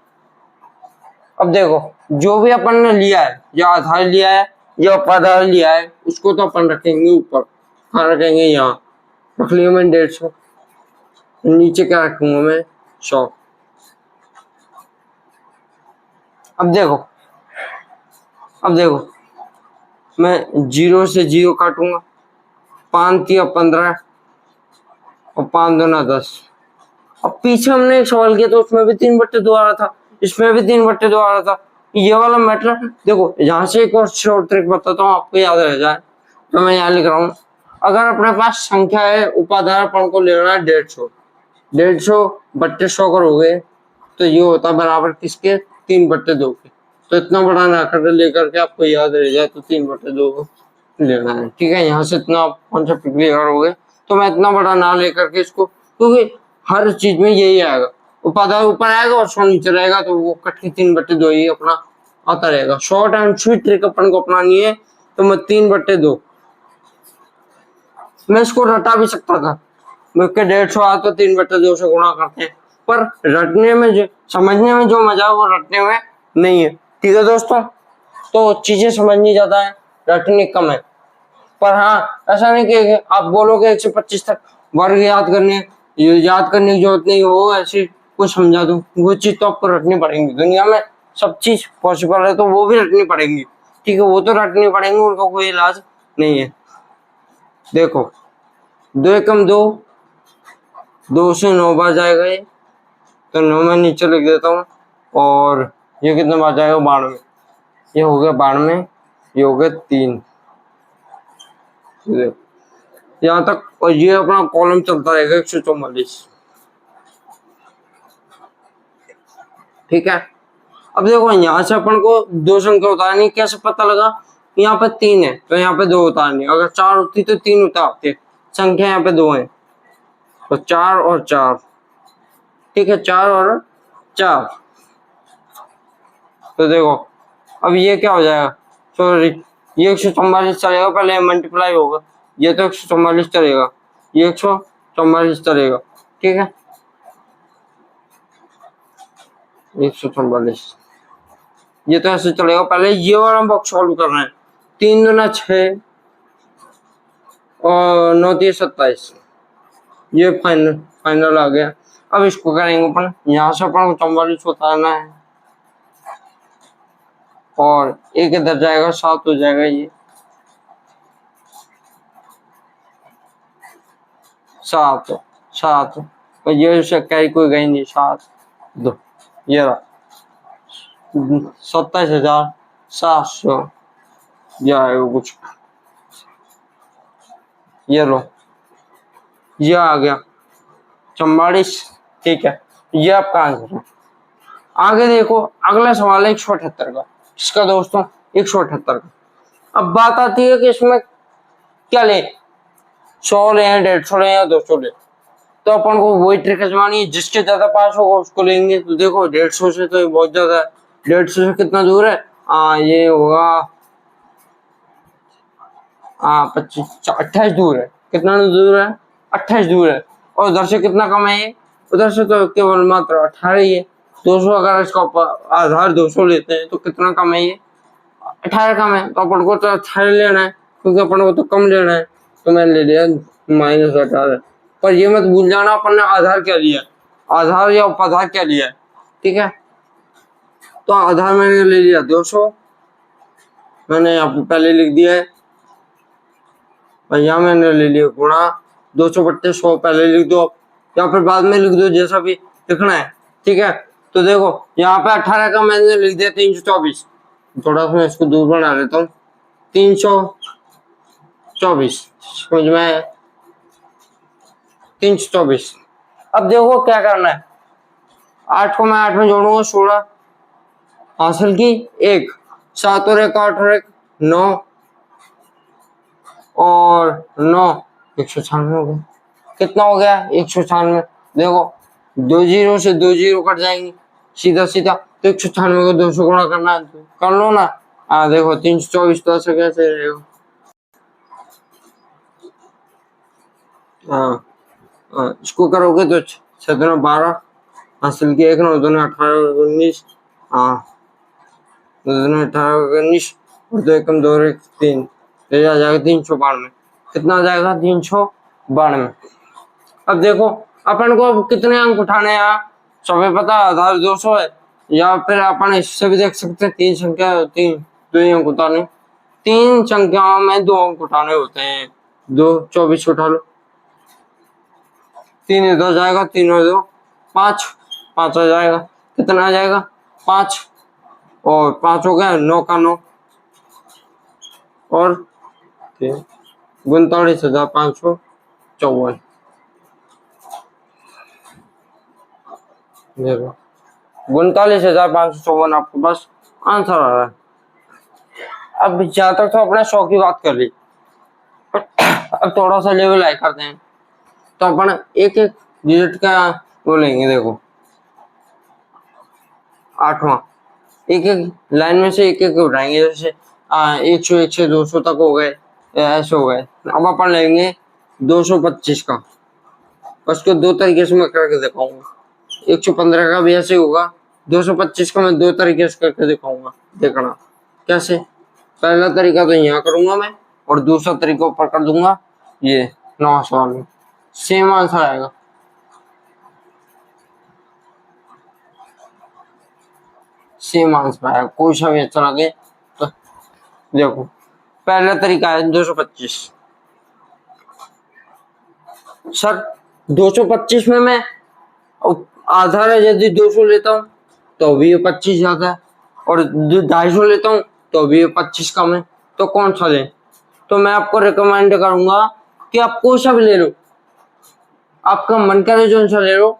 [SPEAKER 1] अब देखो जो भी अपन ने लिया है, या आधार लिया है या उपादान लिया है, उसको तो अपन रखेंगे ऊपर। हाँ रखेंगे, यहाँ रख लिया मैंने 150। नीचे क्या रखूंगा मैं? 100। अब देखो मैं 0 से 0 काटूंगा, 5 या 15 और 5 दूना 10। अब पीछे हमने एक सवाल किया तो उसमें भी 3/2 आ रहा था, इसमें भी 3/2 आ रहा था। ये वाला मैटर देखो, यहाँ से एक और शॉर्ट ट्रिक बताता हूँ आपको याद रह जाए, तो मैं यहाँ लिख रहा हूँ। अगर अपने पास संख्या है, उपादान अपन को लेना है 150, 150/100 करोगे तो ये होता है बराबर किसके? 3/2 के। तो इतना बड़ा ना कर लेकर के आपको याद रह जाए तो 3/2 लेना है, ठीक है। यहाँ से इतना कॉन्सेप्ट क्लियर हो गए, तो मैं इतना बड़ा ना लेकर के इसको, क्योंकि हर चीज में यही आएगा, उपादान ऊपर आएगा और 100 नीचे रहेगा, तो वो कट के 3/2 ही अपना आता रहेगा। शॉर्ट एंड स्वीट ट्रिक अपन को अपनानी है, तो मैं 3/2, मैं इसको रटा भी सकता था, मुझे 150 आया तो 3/2 से गुणा करते हैं, पर रटने में जो समझने में जो मजा है वो रटने में नहीं है। ठीक है दोस्तों, तो चीजें समझनी ज्यादा है, रटनी कम है। पर हाँ, ऐसा नहीं कि आप बोलोगे 1 से 25 तक वर्ग याद करने की जरूरत नहीं, वो ऐसी कुछ समझा दूं, वो चीज तो आपको रटनी पड़ेंगी। दुनिया में सब चीज पॉसिबल है तो वो भी रटनी पड़ेंगी। ठीक है, वो तो रटनी पड़ेंगी, उनका कोई इलाज नहीं है। देखो 2 एकम 2, 2 से 9 बार जाएगा ये, तो 9 में नीचे लिख देता हूँ। और ये कितने बार जाएगा? 92, ये हो गया 92, ये हो गया 3, यहाँ तक। और ये अपना कॉलम चलता रहेगा 144। ठीक है, अब देखो यहाँ से अपन को 2 संख्या उतारनी, कैसे पता लगा? यहाँ पे 3 है तो यहाँ पे 2 उतारनी, अगर 4 होती तो 3 उतारते, संख्या यहाँ पे 2 है तो 4 और 4। ठीक है, 4 और 4। तो देखो अब ये क्या हो जाएगा, सॉरी ये 144 चलेगा, पहले मल्टीप्लाई होगा, ये तो 144 चलेगा, ये 144 चलेगा। ठीक है, 144, ये तो ऐसे चलेगा। पहले ये वाला बॉक्स सॉल्व करना है। 3 दूना 6 और 9 3 27, ये फाइनल आ गया। अब इसको करेंगे अपन, यहाँ से अपन को 44 उतारना है और एक इधर जाएगा, 7 हो जाएगा ये 7 और ये कैरी कोई गई नहीं, 7 2, ये रहा 27,700 जाएगा कुछ, ये लो ये आ गया 44। ठीक है, ये आपका आंसर है। आगे देखो, अगला सवाल है 178 का। किसका दोस्तों? 178 का। अब बात आती है कि इसमें क्या ले, 100 ले, 150 ले या 200 ले, तो अपन को वही ट्रिक आजमानी है, जिसके ज्यादा पास होगा उसको लेंगे। तो देखो 150 से तो बहुत ज्यादा है, 150 से कितना दूर है? ये होगा 25 28 दूर है। कितना दूर है? 28 दूर है। और उधर से कितना कम है ये? उधर से तो केवल मात्र 18 ही है। 200, अगर इसका आधार 200 लेते हैं तो कितना कम है ये? 18 कम है, तो अपन को तो 18 लेना है, क्योंकि अपन को तो कम लेना है। तो मैंने ले लिया -18। पर ये मत भूल जाना अपन ने आधार क्या लिया, आधार या उपाधार क्या लिया है। ठीक है, तो आधार मैंने ले लिया 200, मैंने यहाँ पे पहले लिख दिया है, और यहाँ मैंने ले लिया गुणा 200/100, पहले लिख दो या फिर बाद में लिख दो, जैसा भी लिखना है। ठीक है, तो देखो यहाँ पे 18 का मैंने लिख दिया 324, थोड़ा सा मैं इसको दूर बना लेता हूँ, 324 समझ में आया? 324। अब देखो क्या करना है, 8 को मैं 8 में जोड़ूंगा, 16 हासिल की 1, 7 और 1 8 और 1 9 और 9 196 हो गया। कितना हो गया? 196। देखो 2 जीरो से 2 जीरो कट जाएंगे सीधा सीधा, तो 196 को 200 गुणा करना है, कर लो ना। देखो 324 तो ऐसा कैसे रहेगा? इसको करोगे तो 6 दूना 12 हासिल की 1 9 दूना 18 19, 2 दूना 18 19 और 2 एकम 2 और 1 3, तो आ जाएगा 392। कितना आ जाएगा? 392। अब देखो अपन को कितने अंक उठाने हैं, यहाँ सबे पता आधार 200 है, या फिर अपन इससे भी देख सकते हैं 3 संख्या होती है, 2 अंक उठाने, 3 संख्याओं में 2 अंक उठाने होते हैं। 2 24 उठा लो, 3 इधर जाएगा, 3 और 2 5, 5 आ जाएगा। कितना आ जाएगा? 5 और 5 हो गया 9 का 9 और 39,554। 39,554 आपके पास आंसर आ रहा है। अब जहां तक तो अपने 100 की बात कर ली, अब थोड़ा सा लेवल हाई करते हैं, तो अपन एक एक डिजिट का वो लेंगे। देखो 8वां, एक एक लाइन में से एक एक उठाएंगे, जैसे 101 से 200 तक हो गए, ऐसे हो गए। अब अपन लेंगे 225 का, उसको दो तरीके से मैं करके दिखाऊंगा। 115 का भी ऐसे होगा, 225 का मैं दो तरीके से करके दिखाऊंगा, देखना कैसे। पहला तरीका तो यहाँ करूंगा मैं, और दूसरा तरीका ऊपर कर दूंगा, ये 9 सवाल में सेम आंसर आएगा। सेम आंसर आएगा, कोई सा भी अच्छा लगे तो। देखो पहला तरीका है 225। सर 225 में मैं आधार है यदि 200 लेता हूँ तो भी ये 25 ज्यादा है, और 250 लेता हूँ तो भी ये 25 कम है, तो कौन सा ले? तो मैं आपको रिकमेंड करूंगा कि आप कोई सा भी ले लो, आपका मन करे जो सा ले लो,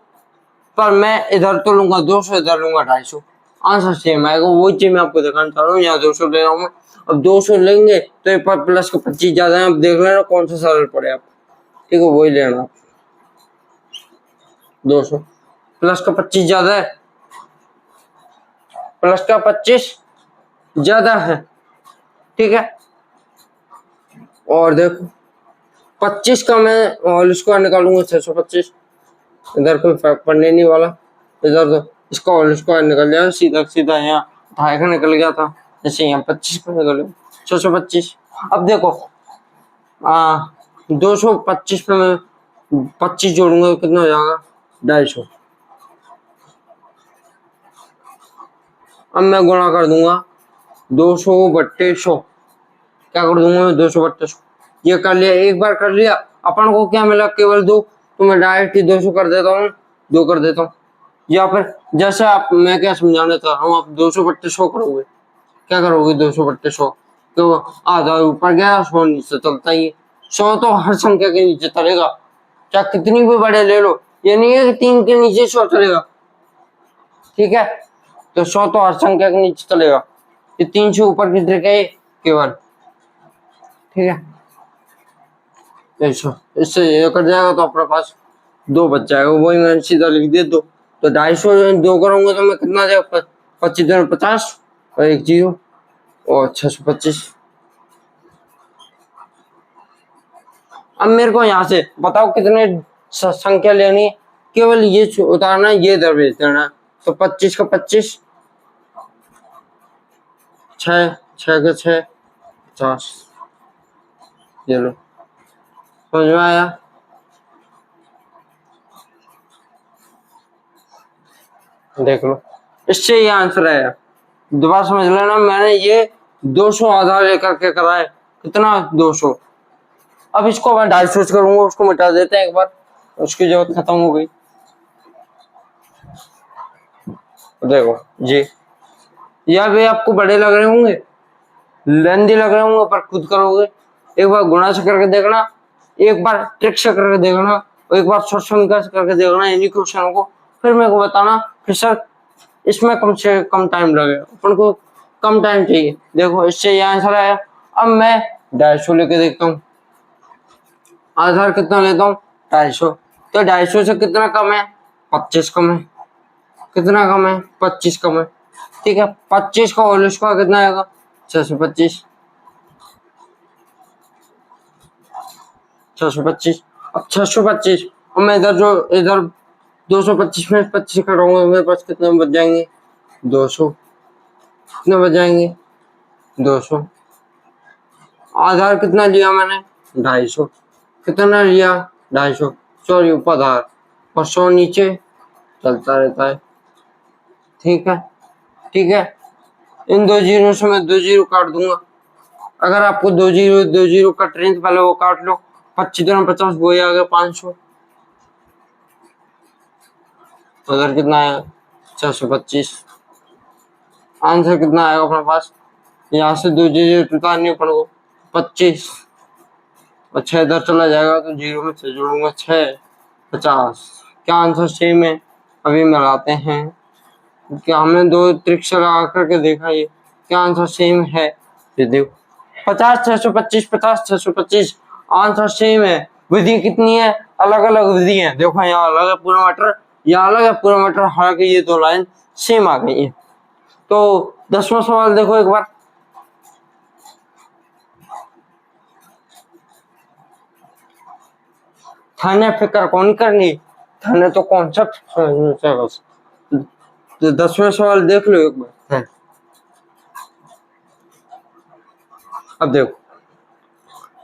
[SPEAKER 1] पर मैं इधर तो लूंगा 200, इधर लूंगा 250, आंसर सेम आएगा। वही चीज मैं आपको दिखाना चाह रहा हूँ, यहाँ 200 ले रहा हूँ, अब 200 लेंगे तो एक पर प्लस का 25 ज्यादा है, अब देख लेना कौन सा सरल पड़े आप, ठीक है वही लेना आप। 200 प्लस का 25 ज्यादा है, प्लस का 25 ज्यादा है, ठीक है। और देखो 25 का मैं होल स्क्वायर निकालूंगा 625, इधर कोई फर्क पड़ने नहीं वाला, इधर तो इसका होल स्क्वायर निकल जाएगा, सीधा सीधा यहाँ 2.5 का निकल गया था, जैसे यहाँ 25 का निकल गया 625। अब देखो 225 में मैं 25 जोड़ूंगा तो कितना हो जाएगा 250। अब मैं गुणा कर दूंगा 200/100, क्या कर दूंगा मैं 200/100, ये कर लिया, एक बार कर लिया, अपन को क्या मिला केवल 2, तो मैं डायरेक्ट ही 200 कर देता हूँ, 2 कर देता हूँ। या फिर जैसे आप, मैं क्या समझाना चाह रहा हूँ, आप 200/100 करोगे, क्या करोगे 200/100, तो आधा ऊपर गया 100 नीचे चलता ही है। 100 तो हर संख्या के नीचे चलेगा, चाहे कितनी भी बड़े ले लो, ये नहीं है कि 3 के नीचे 100 चलेगा, ठीक है। तो 100 तो हर संख्या के नीचे चलेगा, ये 3 से ऊपर की तरह केवल, ठीक है। इससे ये कर जाएगा तो अपने पास 2 बच जाएगा, वही मैंने सीधा लिख दिया 2, तो 250 2 करूंगा तो मैं कितना जाएगा 25 50 और 1 0 और 625। अब मेरे को यहाँ से बताओ कितने संख्या लेनी है, केवल ये उतारना, ये इधर भेज देना, तो 25 का 25, 6 6 का 6 50, ये लो समझ में आया। देख लो इससे ये आंसर आया, दोबारा समझ लेना, मैंने ये 200 आधार लेकर के करा है, कितना 200। अब इसको मैं 250 करूंगा, उसको मिटा देते हैं एक बार, उसकी जरूरत खत्म हो गई। देखो जी, यह भी आपको बड़े लग रहे होंगे, लेंदी लग रहे होंगे, पर खुद करोगे, एक बार गुणा से करके देखना, एक बार ट्रिक से करके देखना, और एक बार शॉर्ट समीकरण से करके देखना इन्हीं क्वेश्चनों को, फिर मेरे को बताना कि सर इसमें कम से कम टाइम लगेगा, अपन को कम टाइम चाहिए। देखो इससे ये आंसर आया। अब मैं 250 लेके देखता हूँ, आधार कितना लेता हूँ 250, तो 250 से कितना कम है 25 कम है, कितना कम है 25 कम है, ठीक है। 25 का होल स्क्वायर कितना आएगा 625, 625। अब 625, अब मैं इधर 225 में 25 करूंगा, मेरे पास कितने बच जाएंगे 200, कितने बच जाएंगे 200। आधार कितना लिया मैंने 250, कितना लिया 250, सॉरी ऊपर आधार और 100 नीचे, चलता रहता है, ठीक है ठीक है। इन 2 जीरो से मैं 2 जीरो काट दूंगा, अगर आपको 2 जीरो कट रही है तो पहले वो काट लो, 25 50 वो आ गया 500, उधर कितना आया 625, आंसर कितना आएगा अपने पास, यहाँ से 2 जीरो उतारनी अपन को 25 और 6 इधर चला जाएगा, तो जीरो में से जोड़ूंगा 6 50, क्या आंसर सेम है। अभी मिलाते हैं, क्या हमने 2 ट्रिक्स लगा करके देखा, ये क्या आंसर सेम है, ये देखो 50 625 50 625, आंसर सेम है। विधि कितनी है, अलग अलग विधि है, देखो यहाँ अलग है पूरा मटर, यहाँ अलग है पूरा मटर, हालांकि ये 2 लाइन सेम आ गई है। तो 10वां सवाल देखो एक बार, थाने फिक्र कौन करनी, थाने तो कॉन्सेप्ट समझना है बस। तो 10वां सवाल देख लो एक बार है। अब देखो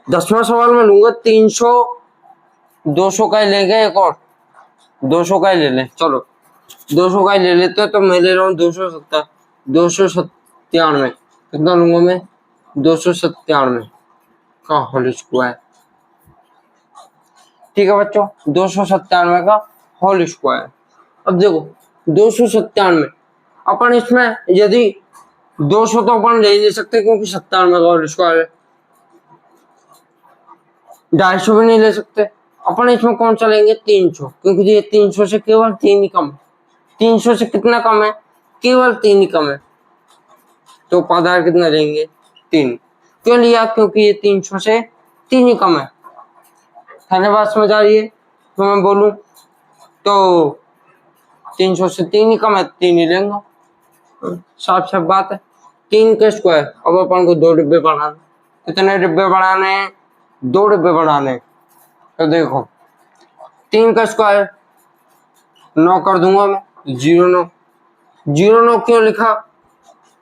[SPEAKER 1] 10वां सवाल में लूंगा 300, 200 का ही लेंगे, एक और 200 का ही ले लें, चलो 200 का ही ले लेते हैं। तो मैं ले रहा हूँ 297 कितना लूंगा मैं, 297 का होल स्क्वायर। ठीक है बच्चों, 297 का होल स्क्वायर। अब देखो 297 अपन इसमें यदि 200 तो अपन ले ही नहीं सकते क्योंकि 97 का होल स्क्वायर है, 250 भी नहीं ले सकते। अपन इसमें कौन सा लेंगे, 300, क्योंकि ये 300 से केवल 3 ही कम है। 300 से कितना कम है, केवल 3 ही कम है। तो पदार्थ कितना लेंगे, 3। क्यों लिया, क्योंकि ये 300 से 3 ही कम है। धन्यवाद, समझ आ रही है। तो मैं बोलूं तो 300 से 3 ही कम है, 3 ही लेंगे, साफ साफ बात है। 3 का स्क्वायर, अब अपन को 2 डिब्बे बनाने, कितने डिब्बे बनाने हैं, 2 डिब्बे बनाने। तो देखो 3 का स्क्वायर 9 कर दूंगा मैं, 09। 09 क्यों लिखा,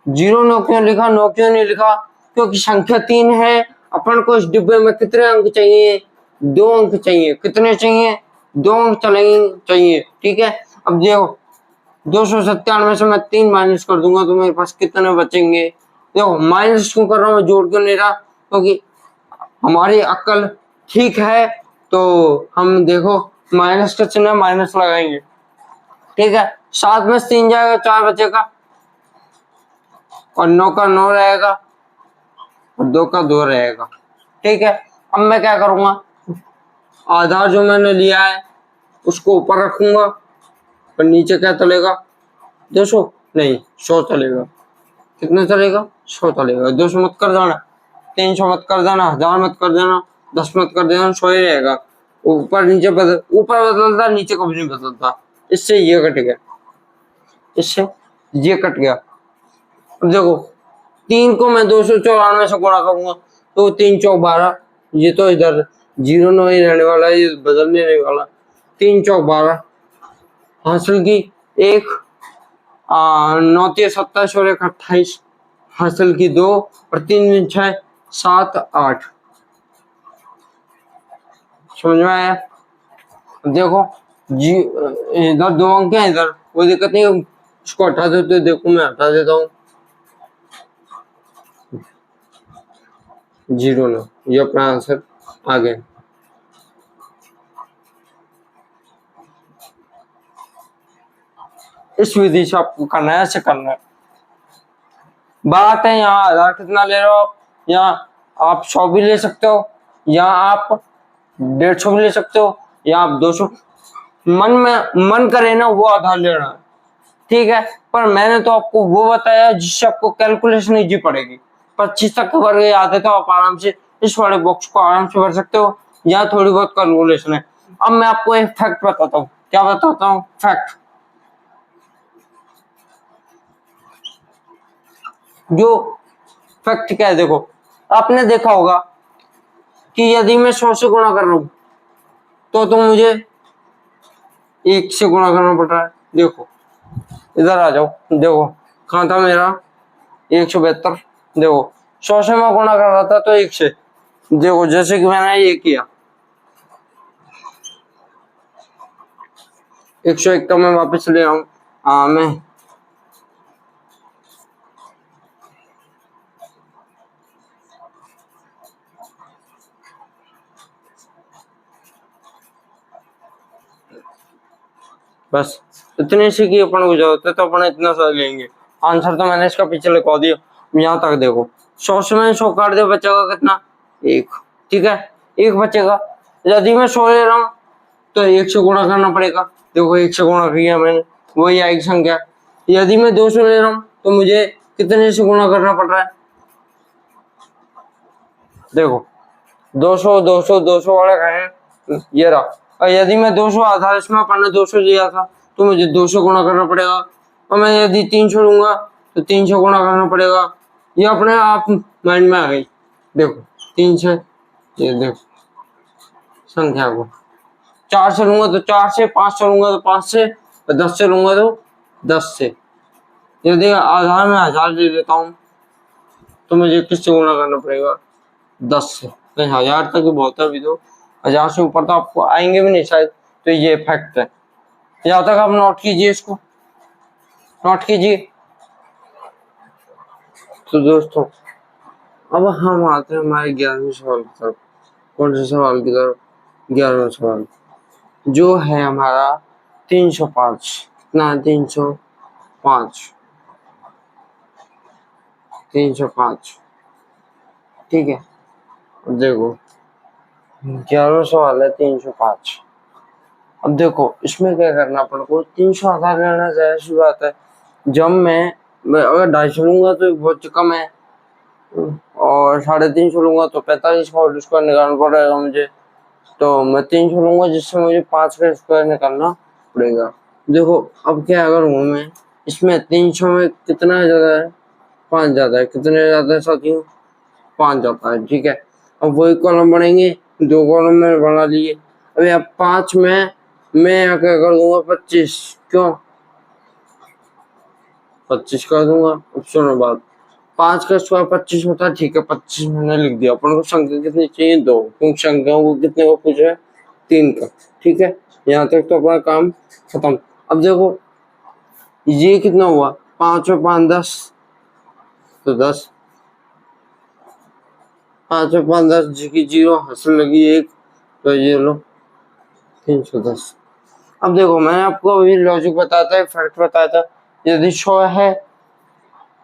[SPEAKER 1] 09 क्यों लिखा, 9 क्यों नहीं लिखा, क्योंकि संख्या 3 है। अपन को इस डिब्बे में कितने अंक चाहिए, 2 अंक चाहिए। कितने चाहिए, 2 अंक चाहिए। ठीक है, अब देखो 297 से मैं 3 माइनस कर दूंगा तो मेरे पास कितने बचेंगे। देखो माइनस क्यों कर रहा हूँ, जोड़ क्यों नहीं रहा, क्योंकि हमारी अक्ल ठीक है। तो हम देखो माइनस का चिन्ह माइनस लगाएंगे। ठीक है, 7 में 3 जाएगा, 4 बचेगा, और 9 का 9 रहेगा, और 2 का 2 रहेगा। ठीक है, अब मैं क्या करूंगा, आधार जो मैंने लिया है उसको ऊपर रखूंगा, और नीचे क्या चलेगा, 200 नहीं 100 चलेगा। कितना चलेगा, 100 चलेगा। 200 मत कर देना, 300 मत कर देना, 1000 मत कर देना, 10 मत कर देना, 100 ही रहेगा। ऊपर नीचे ऊपर बदलता, नीचे कभी नहीं बदलता। इससे ये कट गया, इससे ये कट गया। अब देखो 3 को मैं 294 से गुणा करूंगा तो 3 चौक 12, ये तो इधर 09 ही रहने वाला है, ये बदलने नहीं वाला। 3 चौक 12 हासिल की 1, 9 3 27 और 1 28 हासिल की 2, और 3 दिन 6 7 8। समझ में आया। देखो जी इधर 2 अंक है, इधर कोई दिक्कत नहीं, इसको हटा देते, देखो मैं हटा देता हूँ 09, ये अपना आंसर आ गया। इस विधि से आपको करना है, ऐसे करना है। बात है यहाँ आधार कितना ले रहे हो आप, यहाँ आप 100 भी ले सकते हो, यहाँ आप 150 भी ले सकते हो, या आप 200, मन करे ना वो आधार लेना है। ठीक है, पर मैंने तो आपको वो बताया जिससे आपको कैलकुलेशन इजी पड़ेगी। 25 तक के वर्ग याद है तो आप आराम से इस वाले बॉक्स को आराम से भर सकते हो, यहाँ थोड़ी बहुत कैलकुलेशन है। अब मैं आपको एक फैक्ट बताता हूँ। क्या बताता हूँ, फैक्ट। जो फैक्ट क्या है, देखो आपने देखा होगा कि यदि मैं 100 से गुणा कर रहा हूं तो मुझे 1 से गुणा करना पड़ रहा है। देखो इधर आ जाओ, देखो कहाँ था मेरा 172। देखो 100 से मैं गुणा कर रहा था तो 1 से, देखो जैसे कि मैंने ये किया 101 का मैं वापस ले आऊं, मैं बस इतने से की अपन को जरूरत है तो अपन इतना सा लेंगे। आंसर तो मैंने इसका पीछे लिखवा दिया। यहाँ तक देखो 100 से मैंने 100 काट दिया, बचेगा कितना, 1। ठीक है, 1 बचेगा। यदि मैं 100 ले रहा हूँ तो 1 से गुणा करना पड़ेगा। देखो 1 से गुणा किया मैंने, वही आएगी संख्या। यदि मैं 200 ले रहा हूँ तो मुझे कितने से गुणा करना पड़ रहा है, देखो 200 200 200 वाले कहें ये रहा। और यदि मैं 200 आधार इसमें अपन ने 200 लिया था तो मुझे 200 गुणा करना पड़ेगा। और मैं यदि 300 लूंगा तो 300 गुणा करना पड़ेगा। ये अपने आप माइंड में आ गई। देखो 3 से ये देखो संख्या को 4 से लूंगा तो 4 से, 5 से लूंगा तो 5 से, 10 से लूंगा तो 10 से। यदि आधार में 1000 ले लेता हूँ तो मुझे किससे गुणा करना पड़ेगा? 10 से। तो 1000 तक ही बहुत है अभी तो, 1000 से ऊपर तो आपको आएंगे भी नहीं शायद। तो ये फैक्ट है, यहाँ तक आप नोट कीजिए, इसको नोट कीजिए। तो दोस्तों अब हम आते हैं हमारे 11वें सवाल की तरफ। कौन से सवाल की तरफ? 11वां सवाल जो है हमारा 305। कितना? 305, 305। ठीक है, अब देखो 11वां सवाल है 305। अब देखो इसमें क्या करना अपन को, 300 आधार लेना जायज सी बात है। जब मैं अगर 250 लूंगा तो बहुत कम है, और 350 लूंगा तो 45 का होल स्क्वायर निकालना पड़ेगा मुझे। तो मैं 300 लूंगा जिससे मुझे 5 का स्क्वायर निकालना पड़ेगा। देखो अब क्या करूँगा मैं, इसमें 300 में कितना ज्यादा है? 5 ज्यादा है। कितने ज्यादा है साथियों? 5 जाता है। ठीक है, अब वही कॉलम बढ़ेंगे, 2 कॉलम में बना लिए। अभी अब 5 में मैं यहाँ क्या कर दूंगा? 25। क्यों 25 कर दूंगा? अब सुनो बात, 5 का स्क्वायर 25 होता है। ठीक है, 25 मैंने लिख दिया। अपन को संख्या कितनी चाहिए? 2, क्योंकि संख्याओं को कितने का पूछा है? 3 का। ठीक है, यहाँ तक तो अपना काम खत्म। अब देखो ये कितना हुआ? 5 और 5 10, तो 10। 5 और 5 10, जी की 0 हंसने लगी 1, तो ये लो 310। अब देखो मैंने आपको अभी लॉजिक बताया था, फैक्ट बताया था, यदि 100 है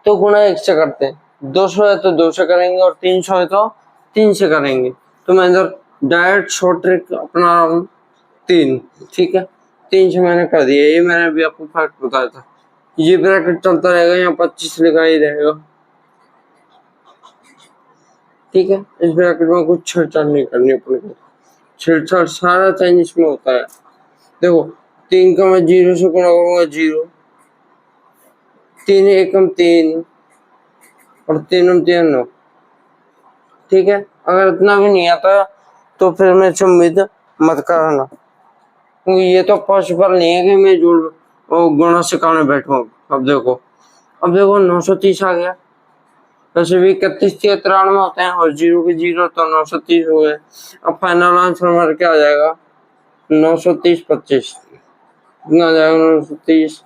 [SPEAKER 1] तो गुणा 1 से करते हैं, 200 है तो 2 से करेंगे, और 300 है तो 3 से करेंगे। तो मैं इधर डायरेक्ट शॉर्ट ट्रिक अपना रहा हूँ 3। ठीक है, 3 से मैंने कर दिया। ये मैंने अभी आपको फैक्ट बताया था। ये ब्रैकेट चलता रहेगा, यहाँ 25 लिखा ही रहेगा। ठीक है, इस ब्रैकेट में कुछ छेड़छाड़ नहीं करनी पड़ेगी। छेड़छाड़ सारा चेंज इसमें होता है। देखो 3 का मैं 0 से गुणा करूंगा 0, 3 एकम 3, और 3 3 9। ठीक है, अगर इतना भी नहीं आता तो फिर मेरे से उम्मीद मत करना, क्योंकि ये तो पॉसिबल नहीं है कि मैं जोड़ गुणा से करने बैठूं। अब देखो 930 आ गया। वैसे भी 31 93 होते हैं, और 0 के 0 तो 930 हो गए। अब फाइनल आंसर हमारा क्या आ जाएगा? 930 25। कितना आ जाएगा? 930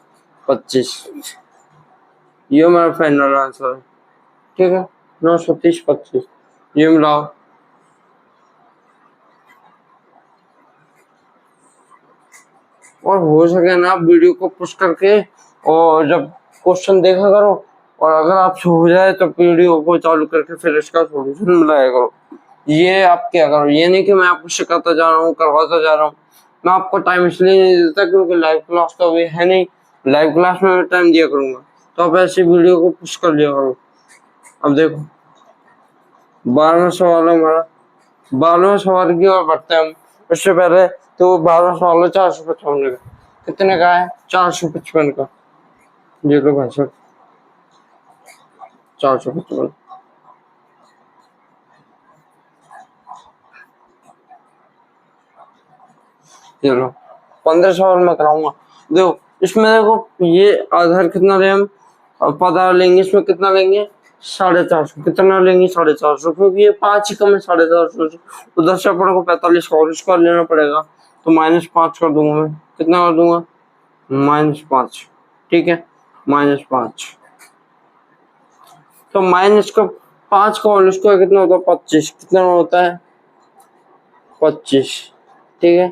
[SPEAKER 1] 25। ये हमारा फाइनल आंसर है। ठीक है, 930 25 ये मिलाओ। और हो सके ना आप वीडियो को पुश करके, और जब क्वेश्चन देखा करो, और अगर आपसे हो जाए तो वीडियो को चालू करके फिर इसका सॉल्यूशन मिलाया करो। ये आप क्या करो, ये नहीं कि मैं आपको सिखाता जा रहा हूँ, करवाता जा रहा हूँ। मैं आपको टाइम इसलिए नहीं देता क्योंकि लाइव क्लास तो अभी है नहीं। लाइव क्लास में मैं टाइम दिया करूंगा, तो आप ऐसे वीडियो को पुश कर लिया करो। अब देखो 12वां सवाल है हमारा। 12वें सवाल की ओर बढ़ते हैं हम। उससे पहले तो 12वां सवाल है 455 का। कितने का है? 455 का। ये लो भाई साहब 455। ये लो 15 सवाल मैं कराऊंगा। देखो इसमें देखो ये आधार कितना लें हम, पता लेंगे। इसमें कितना लेंगे? 450। कितना लेंगे? 450, क्योंकि ये 5 ही कम है 450। उधर से अपन को 45 का और इसका लेना पड़ेगा, तो -5 कर दूंगा मैं। कितना कर दूंगा? -5। ठीक है, -5। तो माइनस का 5 का होल स्क्वायर कितना होता है? 25। कितना होता है? 25। ठीक है,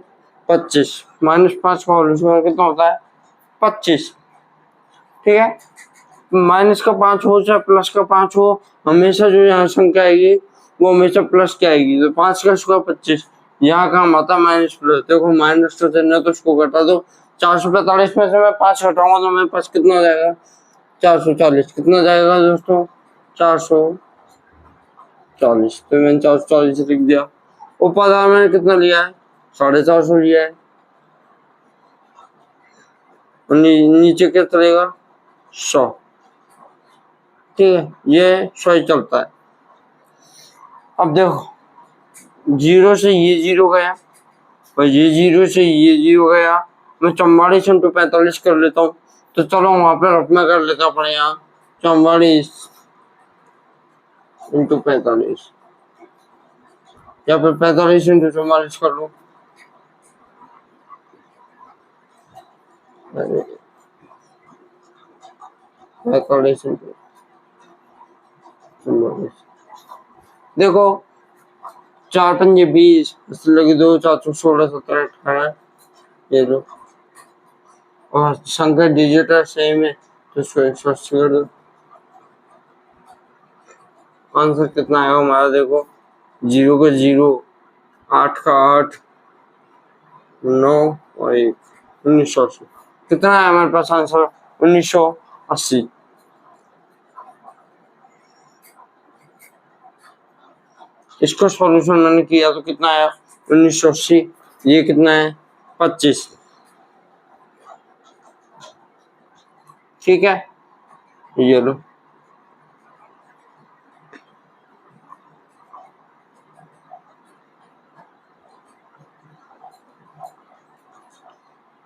[SPEAKER 1] 25 -5 का होल स्क्वायर कितना होता है? 25। ठीक है, माइनस का 5 हो चाहे प्लस का 5 हो, हमेशा जो यहाँ संख्या आएगी वो हमेशा प्लस की आएगी। तो 5 का स्क्वायर 25, यहाँ काम आता माइनस प्लस। देखो माइनस तो देना, तो उसको घटा दो। 445 में से मैं 5 घटाऊंगा तो मेरे पास कितना हो जाएगा? 440। कितना जाएगा दोस्तों? 440। तो मैंने 440 लिख दिया। उपादान मैंने कितना लिया है? 450 लिया है। और नीचे क्या चलेगा? 100। ठीक है, ये 100 ही चलता है। अब देखो 0 से ये 0 गया, और ये 0 से ये 0 गया, मैं 44 इंटू 45 कर लेता हूँ। तो चलो वहां पे रफ में कर लेता अपने यहाँ 44 इंटू 45 या फिर 45 इंटू 44 कर लो। 45 इंटू 44 देखो 4 पंजे 20 लगी 2 416 17 18 ये लो, और संख्या डिजिट है सेम है तो 180 कर दो। आंसर कितना आएगा हमारा देखो, 0 का 0, 8 का 8, 9 और 1, 1980। कितना है हमारे पास आंसर? 1980। इसको सॉल्यूशन मैंने किया तो कितना आया? 1980। ये कितना है? 25। ठीक है, ये लो।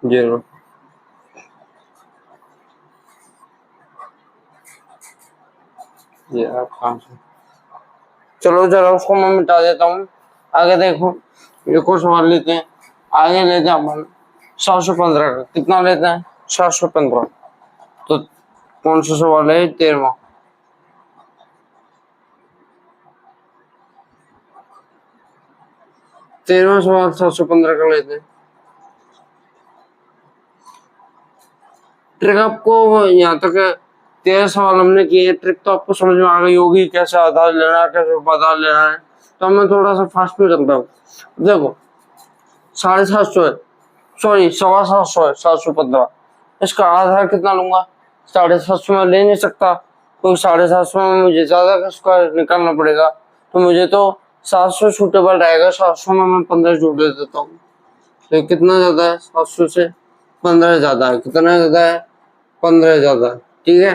[SPEAKER 1] ये लो, ये आंसर। चलो जरा उसको मैं मिटा देता हूँ। आगे देखो, एक और सवाल लेते हैं। आगे लेते हैं अपन 715 का। कितना लेते हैं? 715। तो कौन सा सवाल है? 13वां। 13वां सवाल 715 का लेते हैं। ट्रिक आपको यहाँ तक 13 सवाल हमने किए। ट्रिक तो आपको समझ में आ गई होगी, कैसे आधार लेना है, कैसे उपाधार लेना है। तो मैं थोड़ा सा फास्ट में करता हूँ। देखो 750 है, सॉरी 725 है, 715। इसका आधार कितना लूंगा? 750 में ले नहीं सकता, तो 750 में मुझे ज्यादा का स्क्वायर निकालना पड़ेगा। तो मुझे तो 700 सूटेबल रहेगा। 700 में मैं 15 जोड़ दे देता हूँ। तो कितना ज्यादा है? 700 से 15 ज्यादा है। कितना ज्यादा है? 15 ज्यादा है। ठीक है,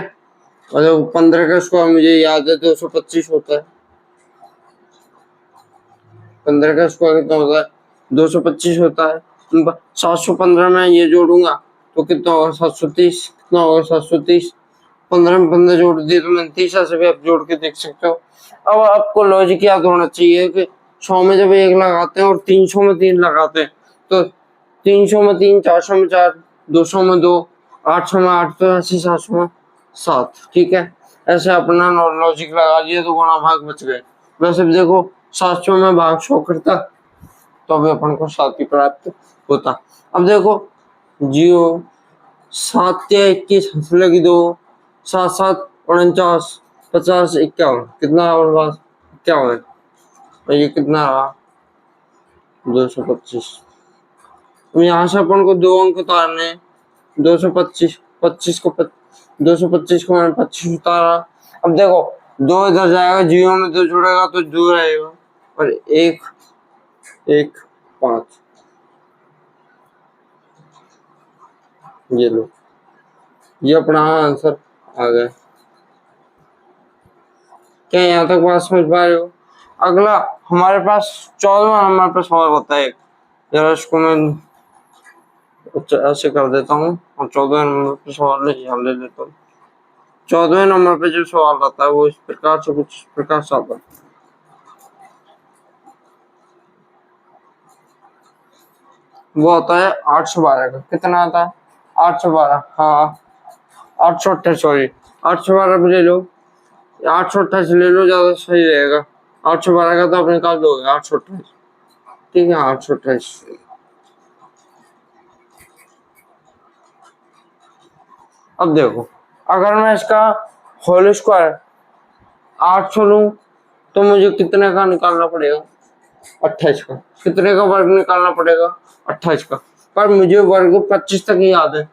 [SPEAKER 1] और जब 15 का स्क्वायर मुझे याद है 225 होता है। 15 का स्क्वायर कितना होता है? 225 होता है। 715 में ये जोड़ूंगा तो कितना होगा? 730। कितना होगा? 730। 15 में 15 जोड़ दिए तो मैंने 30 से भी आप जोड़ के देख सकते हो। अब आपको लॉजिक याद होना चाहिए कि 100 में जब 1 लगाते हैं और 300 में 3 लगाते हैं तो 300 में 3, 400 में 4, 200 में 2, 800 में 8, तो ऐसे 700 में 7। ठीक है, ऐसे अपना लॉजिक लगा लिया तो गुणा भाग बच गए। वैसे भी देखो 700 में भाग 100 करता तो अभी अपन को 7 ही प्राप्त होता। अब देखो 0 7 या 21 लगी 2, 7 7 49, 50 51। कितना हमारे पास? 51। और ये कितना रहा? 225। यहाँ से अपन को 2 अंक उतारने। 225 225 को मैंने 25 उतारा। अब देखो 2 इधर जाएगा, 0 में 2 जुड़ेगा तो 2 रहेगा, और 1 1 5। ये लो, ये अपना आंसर आ गया। क्या यहाँ तक बात समझ पा रहे हो? अगला हमारे पास 14वां नंबर पर सवाल होता है। जरा इसको मैं ऐसे कर देता हूँ और 14वें नंबर पे सवाल ले लेता हूँ। 14वें नंबर पे जो सवाल आता है वो इस प्रकार से कुछ प्रकार से आता है। वो आता है 812 का। कितना आता है? 812। हाँ 828, सॉरी 812 भी ले लो, 828 ले लो, ज्यादा सही रहेगा। 812 का तो आप निकाल दोगे 828। ठीक है, 828। अब देखो अगर मैं इसका होल स्क्वायर 800 लूं तो मुझे कितने का निकालना पड़ेगा? 28 का। कितने का वर्ग निकालना पड़ेगा? 28 का। पर मुझे वर्ग 25 तक ही याद है।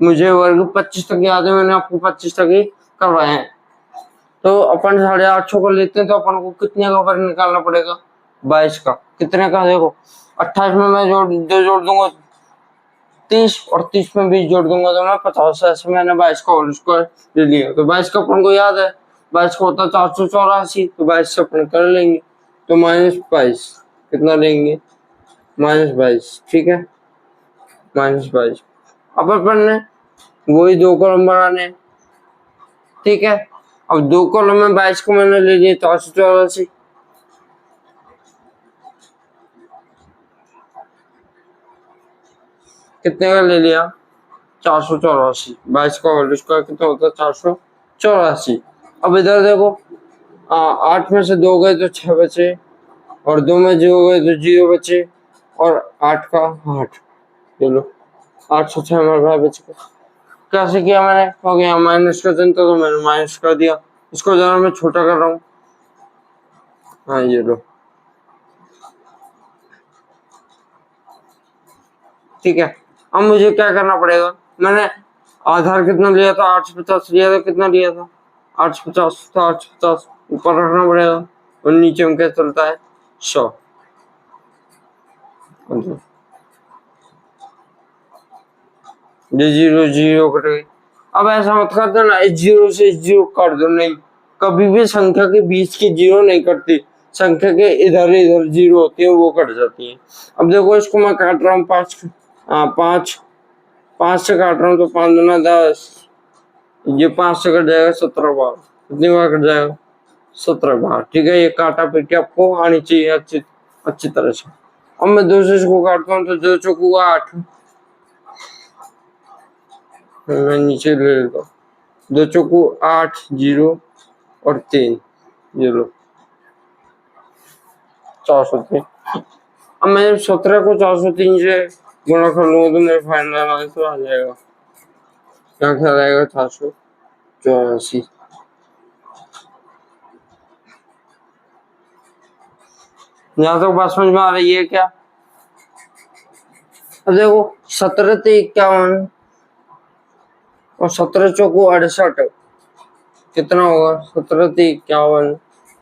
[SPEAKER 1] मुझे वर्ग 25 तक याद है, मैंने आपको 25 तक ही करवाए हैं। तो अपन 850 को लेते हैं तो अपन को कितने का वर्ग निकालना पड़ेगा? 22 का। कितने का? देखो 28 में मैं जोड़ दूंगा 30, और 30 में 20 जोड़ दूंगा तो मैं 50। ऐसे मैंने 22 का होल स्क्वायर ले लिया। तो 22 का अपन को याद है, 22 का होता है 484। तो 22 से अपन कर लेंगे तो -22 कितना लेंगे? -22, ठीक है, -22। अब अपन ने वही 2 कॉलम बनाने, ठीक है। अब 2 कॉलम में 22 को मैंने ले लिया 484, कितने का ले लिया 484, 22 का होल स्क्वायर कितना होता है 484। अब इधर देखो 8 में से 2 गए तो 6 बचे, और 2 में 0 गए तो 0 बचे, और 8 का 8, चलो 8 से 6 हमारे पास बच गए। कैसे किया मैंने, क्योंकि यहाँ माइनस का चिन्ह था तो मैंने माइनस कर दिया। इसको जरा मैं छोटा कर रहा हूँ, हाँ ये लो, ठीक है। अब मुझे क्या करना पड़ेगा, मैंने आधार कितना लिया था 850 लिया था, कितना लिया था 850 था, 850 ऊपर रखना पड़ेगा, और नीचे में क्या चलता है 100। ये 0 0 कट गई। अब ऐसा मत कर देना इस 0 से इस 0 काट दो, नहीं, कभी भी संख्या के बीच की 0 नहीं कटती, संख्या के इधर इधर 0 होती है वो कट जाती है। अब देखो इसको मैं काट रहा हूँ 5 से काट रहा हूँ तो 5 दूना 10, ये 5 से कट जाएगा 17 बार, कितनी बार कट जाएगा 17 बार, ठीक है। ये काटा पीट आपको आनी चाहिए अच्छी तरह से। अब मैं 2 से इसको काटता हूँ तो 2 चौको 8, मैं नीचे ले लेता हूँ, 2 चौको 8, 0 और 3, ये लो 403। अब मैं जब 17 को 403 से गुणा कर लूंगा तो मेरे फाइनल आंसर आ जाएगा, क्या ख्याल आएगा 484। यहाँ तक बात समझ में आ रही है क्या। अब देखो 17 से 51 और 17 चौको 68 कितना होगा, 17 से 51,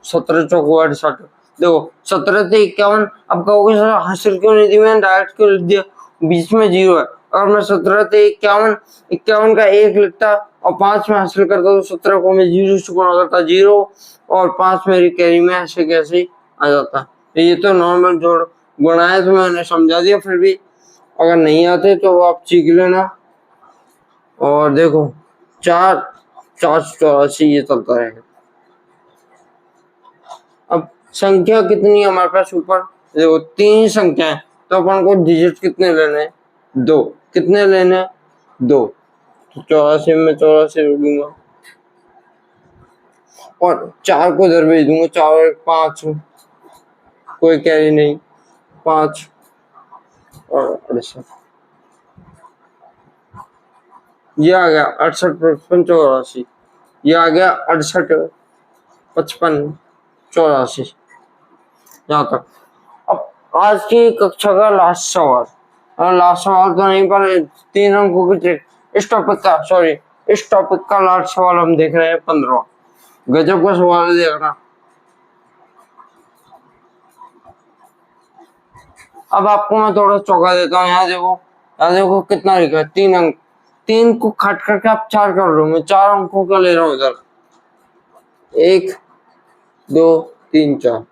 [SPEAKER 1] 17 चौको 68, देखो 17 से 51। अब कहोगे सर हासिल क्यों नहीं दी, मैंने डायरेक्ट क्यों लिख दिया, बीच में 0 है। अगर मैं 17 से 51 का 1 लिखता और 5 में हासिल करता तो 17 को मैं 0 से गुणा करता, 0 और 5 मेरी कैरी में ऐसे कैसे आ जाता। ये तो नॉर्मल जोड़ गुणा है तो मैंने समझा दिया, फिर भी अगर नहीं आते तो आप सीख लेना। और देखो 484 ये चलता रहेगा। अब संख्या कितनी है हमारे पास ऊपर, देखो 3 संख्या है तो अपन को डिजिट कितने लेने हैं 2, कितने लेने हैं 2, तो 84 में 84 दूंगा और 4 को इधर भेज दूंगा, 4 और 5, कोई कैरी नहीं, 5 और 68, ये आ गया 68 55 84, ये आ गया 68 55 84, यहाँ तक। अब आज की कक्षा का लास्ट सवाल, लास्ट सवाल तो नहीं पर 3 अंकों की ट्रिक, इस टॉपिक का लास्ट सवाल हम देख रहे हैं 15। गजब का सवाल देखना। अब आपको मैं थोड़ा चौका देता हूँ, यहाँ देखो कितना लिखा है 3 अंक, 3 को काट करके आप 4 कर रहे हो, मैं 4 अंकों का ले रहा हूँ इधर, 1 2 3 4,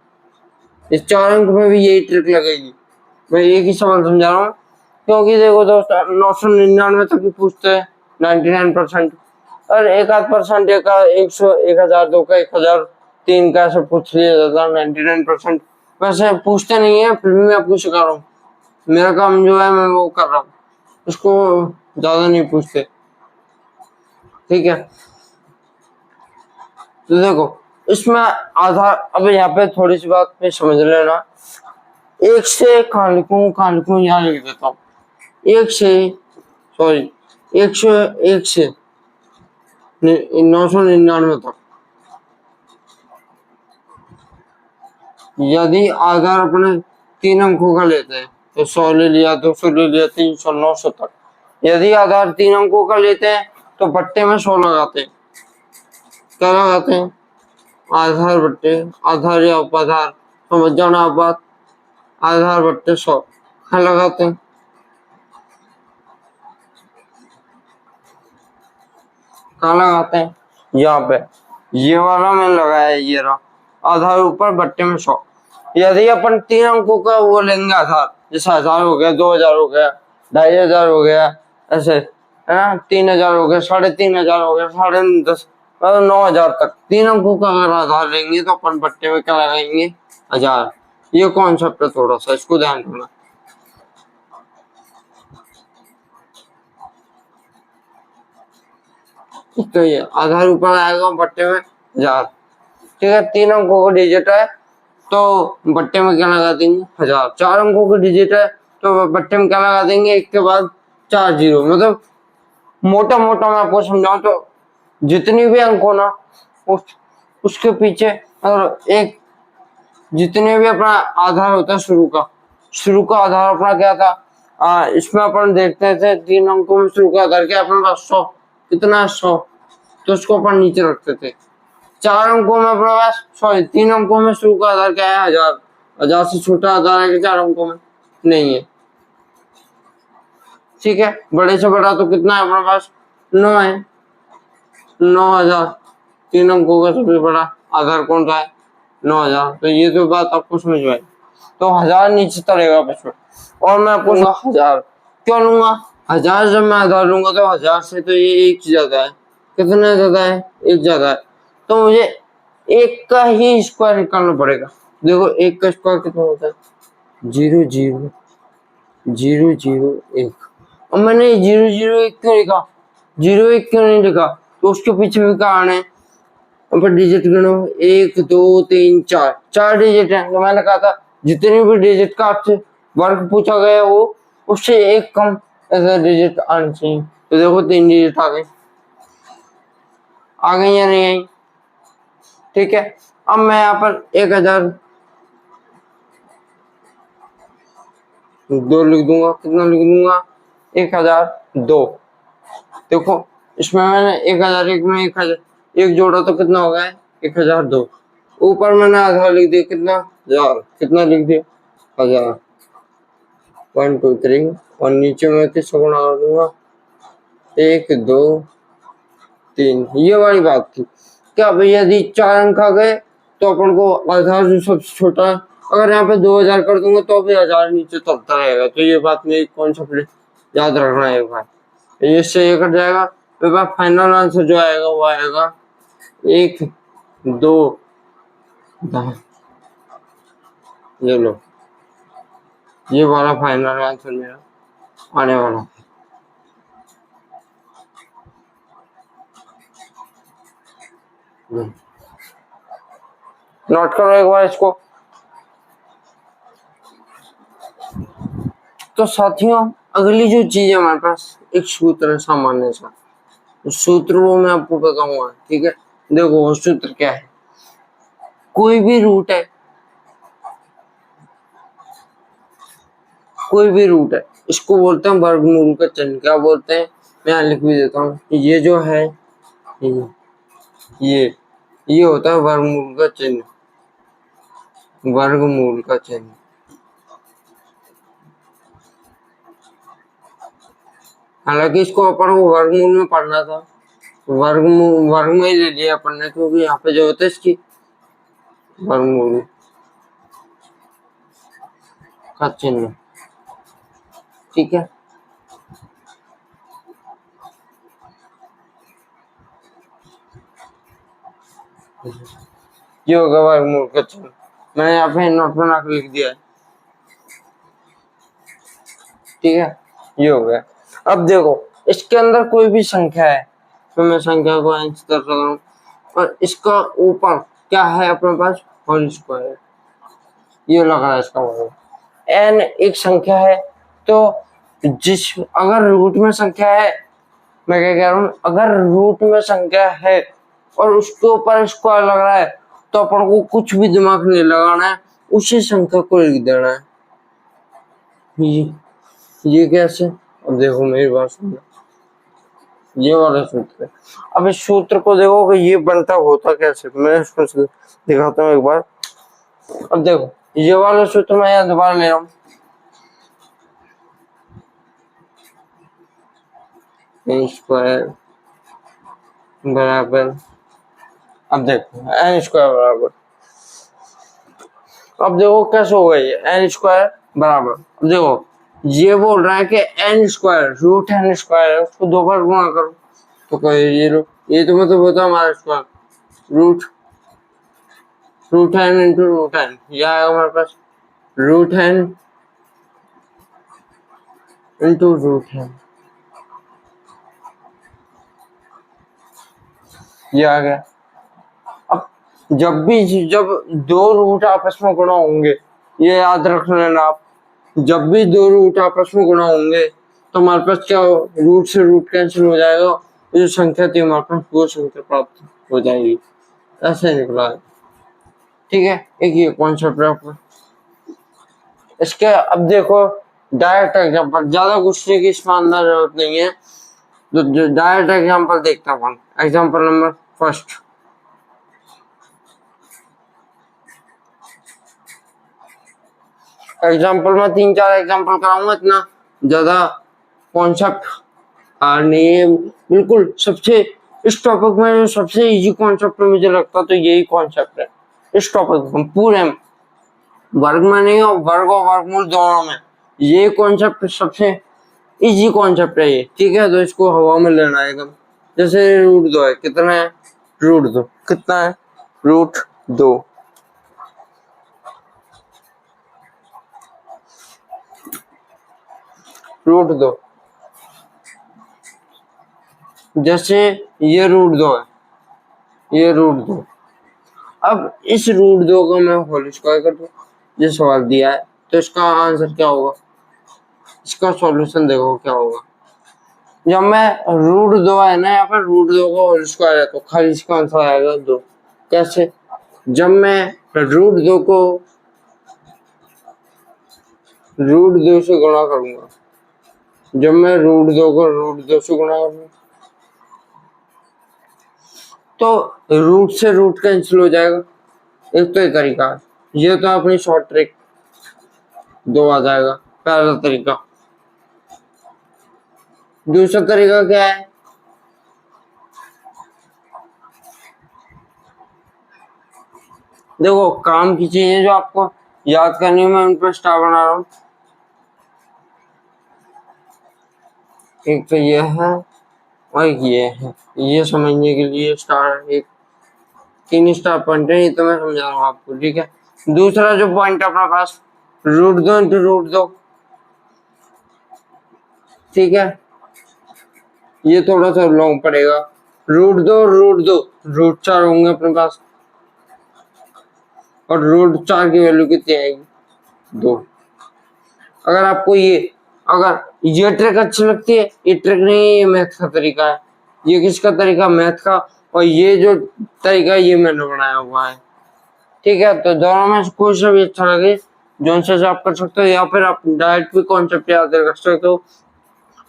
[SPEAKER 1] इस 4 अंक में भी यही ट्रिक लगेगी। मैं एक ही सवाल समझा रहा हूँ क्योंकि देखो दोस्तों 999 तक ही पूछते हैं 99%, और 1% 100 1000 2 का 1000 3 का ऐसा पूछ लिया जाता है 99%। वैसे पूछते नहीं है, फिर भी मैं आपको सिखा रहा हूँ, मेरा काम जो है मैं वो कर रहा हूँ, उसको ज्यादा नहीं पूछते, ठीक है। तो देखो इसमें आधार, अब यहाँ पे थोड़ी सी बात पे समझ लेना, 1 से कहाँ लिखूं यहाँ लिख देता हूँ, 1 से 999 तक। यदि आधार अपने 3 अंकों का लेते हैं तो 100 ले लिया, 200 ले लिया, 300 900 तक। यदि आधार 3 अंकों का लेते हैं तो बट्टे में 100 लगाते हैं, क्या लगाते हैं आधार बट्टे, आधार या उपाधार, समझ जाना आप बात, आधार बट्टे 100 क्या लगाते हैं, कहाँ लगाते हैं यहाँ पे, ये वाला मैंने लगाया ये रहा, आधार ऊपर बट्टे में 100। यदि अपन 3 अंकों का वो लेंगे आधार जैसे 1000 हो गया, 2000 हो गया, 2500 हो गया, ऐसे है ना, 3000 हो गया, 3500 हो गया, 10,500 मतलब 9000 तक 3 अंकों का अगर आधार लेंगे तो अपन बट्टे में क्या लगाएंगे? 1000। ये कॉन्सेप्ट है, थोड़ा सा इसको ध्यान रखना। तो ये आधार ऊपर आएगा, बट्टे में 1000। ठीक है, 3 अंकों का डिजिट है तो बट्टे में क्या लगा देंगे? 1000। 4 अंकों का डिजिट है तो बट्टे में क्या लगा देंगे? एक के बाद 4 जीरो। मतलब मोटा मोटा मैं आपको समझाऊं तो जितनी भी अंक हो ना उसके पीछे और एक जितने भी अपना आधार होता है शुरू का आधार अपना क्या था? इसमें अपन देखते थे 3 अंकों में शुरू का आधार क्या अपने पास? 100। कितना? 100। तो उसको अपन नीचे रखते थे। 4 अंकों में अपने पास 3 अंकों में शुरू का आधार क्या है? 1000। 1000 से छोटा आधार है कि 4 अंकों में? नहीं है। ठीक है, बड़े से बड़ा तो कितना है अपने पास? 9 है। 9000। 3 अंकों का सबसे बड़ा आधार कौन सा है? 9000। तो ये तो बात आपको समझ में आई। तो 1000 नीचे तलेगा बच्चों, और मैं आपको 1000 क्यों लूंगा? 1000 जब मैं आधार लूंगा तो 1000 से तो ये एक ज्यादा है। कितना ज्यादा है? एक ज्यादा है। तो मुझे एक का ही स्क्वायर निकालना पड़ेगा। देखो एक का स्क्वायर कितना होता है? 0 0 0 0 1। अब मैंने 0 0 1 क्यों लिखा? 0 1 क्यों नहीं लिखा? तो उसके पीछे भी कारण है। अब डिजिट गिनो, 1 2 3 4। 4 डिजिट है। तो मैंने कहा था जितने भी डिजिट का आपसे वर्ग पूछा गया वो उससे एक कम ऐसा डिजिट आना चाहिए। तो देखो 3 डिजिट आ गई या नहीं आई? ठीक है, अब मैं यहाँ पर 1000 2 लिख दूंगा। कितना लिख दूंगा? 1002। देखो इसमें मैंने 1001 में 1000 एक जोड़ा तो कितना हो गया? 1002। ऊपर मैंने आधार लिख दिया कितना? 1000। कितना लिख दिया? 1000। 1 2 3। और नीचे में किसको गुणा कर दूंगा? 1 2 3। ये वाली बात थी क्या भैया? यदि 4 अंक आ गए तो अपन को आधार जो सबसे छोटा है, अगर यहाँ पे 2000 कर दूंगा तो भी 1000 नीचे चलता रहेगा। तो ये बात मेरी कॉन्सेप्ट याद रखना है एक बार। ये से ये कट जाएगा। मेरे पास फाइनल आंसर जो आएगा वो आएगा 1 2 10। ये लो, ये वाला फाइनल आंसर मेरा आने वाला। नोट करो एक बार इसको। तो साथियों अगली जो चीज है हमारे पास एक सूत्र है सामान्य सा। सूत्र वो मैं आपको बताऊंगा। ठीक है, देखो वो सूत्र क्या है? कोई भी रूट है, कोई भी रूट है, इसको बोलते हैं वर्गमूल का चिन्ह। क्या बोलते हैं? मैं यहाँ लिख भी देता हूँ। ये जो है ये होता है वर्गमूल का चिन्ह। वर्गमूल का चिन्ह। हालांकि इसको अपन को वर्गमूल में पढ़ना था, वर्ग में ही ले लिया अपन ने, क्योंकि यहाँ पे जो होता है इसकी वर्गमूल का चिन्ह। ठीक है, ये होगा वर्गमूल का चिन्ह। मैंने यहाँ पे नोट बना के लिख दिया है। ठीक है, ये हो गया। अब देखो इसके अंदर कोई भी संख्या है तो मैं संख्या को एंच कर रहा हूँ, और इसका ऊपर क्या है अपने पास? Whole square. ये लग रहा है इसका मतलब n एक संख्या है। तो जिस अगर रूट में संख्या है, मैं क्या कह रहा हूँ, अगर रूट में संख्या है और उसके ऊपर स्क्वायर लग रहा है तो अपन को कुछ भी दिमाग नहीं लगाना है, उसी संख्या को लिख देना है। ये कैसे? अब देखो मेरी बात सुनो, ये वाला सूत्र है। अब इस सूत्र को देखो कि ये बनता होता कैसे, मैं इसको दिखाता हूँ एक बार। अब देखो ये वाला सूत्र मैं यहाँ दोबारा ले रहा हूँ। स्क्वायर बराबर, अब देखो एन स्क्वायर बराबर, अब देखो कैसे होगा ये एन स्क्वायर बराबर। देखो ये बोल रहा है कि n square root n square है, उसको 2 बार गुणा करो तो कोई ये तो मतलब होता है हमारा square root root N into root N, ये आएगा हमारे पास root N into root N, ये आ गया। अब जब 2 रूट आपस में गुणा होंगे, ये याद रख लेना आप, जब भी 2 रूट आपस में गुणा होंगे तो हमारे पास क्या हो, रूट से रूट कैंसिल हो जाएगा, जो संख्या थी हमारे पास वो संख्या प्राप्त हो जाएगी। ऐसे निकला है, ठीक है। एक ये कॉन्सेप्ट है आपका। इसके अब देखो डायरेक्ट एग्जांपल, ज्यादा पूछने की इसमें अंदर जरूरत नहीं है, तो डायरेक्ट एग्जांपल देखता हूँ। एग्जांपल नंबर फर्स्ट, एग्जांपल में 3-4 एग्जांपल कराऊंगा, इतना ज्यादा कॉन्सेप्ट नहीं है। बिल्कुल सबसे इस टॉपिक में सबसे इजी कॉन्सेप्ट मुझे लगता तो यही कॉन्सेप्ट है इस टॉपिक में पूरे में, वर्ग में नहीं हो, वर्ग और वर्गमूल दोनों में ये कॉन्सेप्ट सबसे इजी कॉन्सेप्ट है ये, ठीक है। तो इसको हवा में लेना है एकदम। जैसे रूट 2 है, कितना है रूट 2, कितना है रूट 2, रूट 2। जैसे ये रूट 2 है, ये रूट 2। अब इस रूट 2 को मैं होल स्क्वायर कर दूं, ये सवाल दिया है, तो इसका आंसर क्या होगा, इसका सॉल्यूशन देखो क्या होगा। जब मैं रूट 2 है ना, यहाँ पर रूट 2 को होल स्क्वायर है तो खाली इसका आंसर आएगा 2। कैसे, जब मैं रूट 2 को रूट 2 से गुणा करूंगा, जब मैं रूट 2 को रूट 2 से गुणा करूंगा तो रूट से रूट कैंसिल हो जाएगा। एक तो ये तरीका है, ये तो अपनी शॉर्ट ट्रिक 2 आ जाएगा पहला तरीका। दूसरा तरीका क्या है, देखो काम की चीजें जो आपको याद करनी है, मैं उन पर स्टार बना रहा हूँ। एक तो ये है और एक ये है, ये समझने के लिए स्टार, एक 3 स्टार पॉइंट है, ये तो मैं समझा रहा हूँ आपको, ठीक है। दूसरा जो पॉइंट अपने पास रूट 2 इंटू रूट 2, ठीक है, ये थोड़ा सा लॉन्ग पड़ेगा। रूट 2 रूट 4 होंगे अपने पास, और रूट 4 की वैल्यू कितनी आएगी 2। अगर आपको अगर ये ट्रिक अच्छी लगती है, ये ट्रिक नहीं, ये मैथ का तरीका है। ये किसका तरीका, मैथ का, और ये जो तरीका ये मैंने बनाया हुआ है, ठीक है। तो दोनों में कोई सा भी अच्छा लगे, जो से आप कर सकते हो, या फिर आप डायरेक्ट भी कॉन्सेप्ट याद रख सकते हो।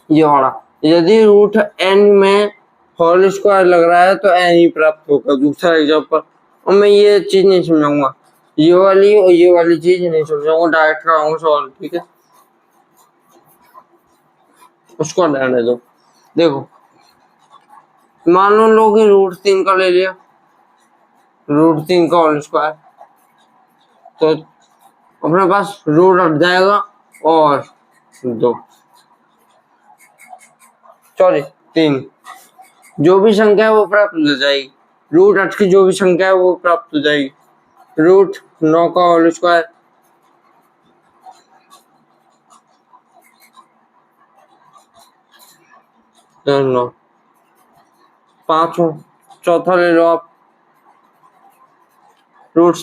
[SPEAKER 1] ये वाला, यदि रूट एन में होल स्क्वायर लग रहा है तो एन ही प्राप्त होगा, दूसरा एग्जांपल। और मैं ये चीज नहीं समझाऊंगा, ये वाली और ये वाली चीज नहीं समझाऊंगा, डायरेक्ट कराऊंगा सवाल, ठीक है। उसको रहने दो। देखो मान लो लोग रूट 3 का ले लिया, रूट 3 का होल स्क्वायर, तो अपने पास रूट हट जाएगा और 2 सॉरी 3, जो भी संख्या है वो प्राप्त हो जाएगी, रूट 8 की जो भी संख्या है वो प्राप्त हो जाएगी। रूट 9 का होल स्क्वायर, नो 5, चौथा ले लो आप रूट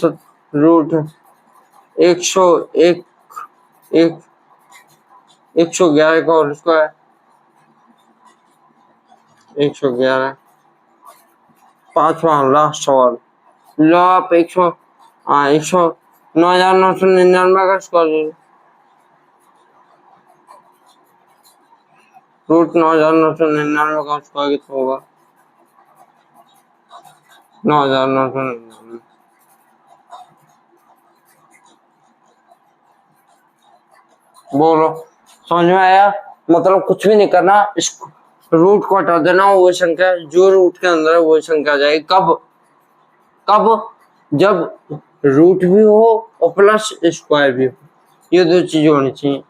[SPEAKER 1] 111 का होल स्क्वायर, 111। पांचवा लास्ट सवाल लो आप, 9,999 का स्क्वायर ले लो, रूट 9,999 का स्क्वायर कितना होगा 9,999। बोलो समझ में आया, मतलब कुछ भी नहीं करना, इस रूट को हटा देना, वो संख्या जो रूट के अंदर है वो संख्या आ जाएगी। कब जब रूट भी हो और प्लस स्क्वायर भी हो, ये 2 चीजें होनी चाहिए।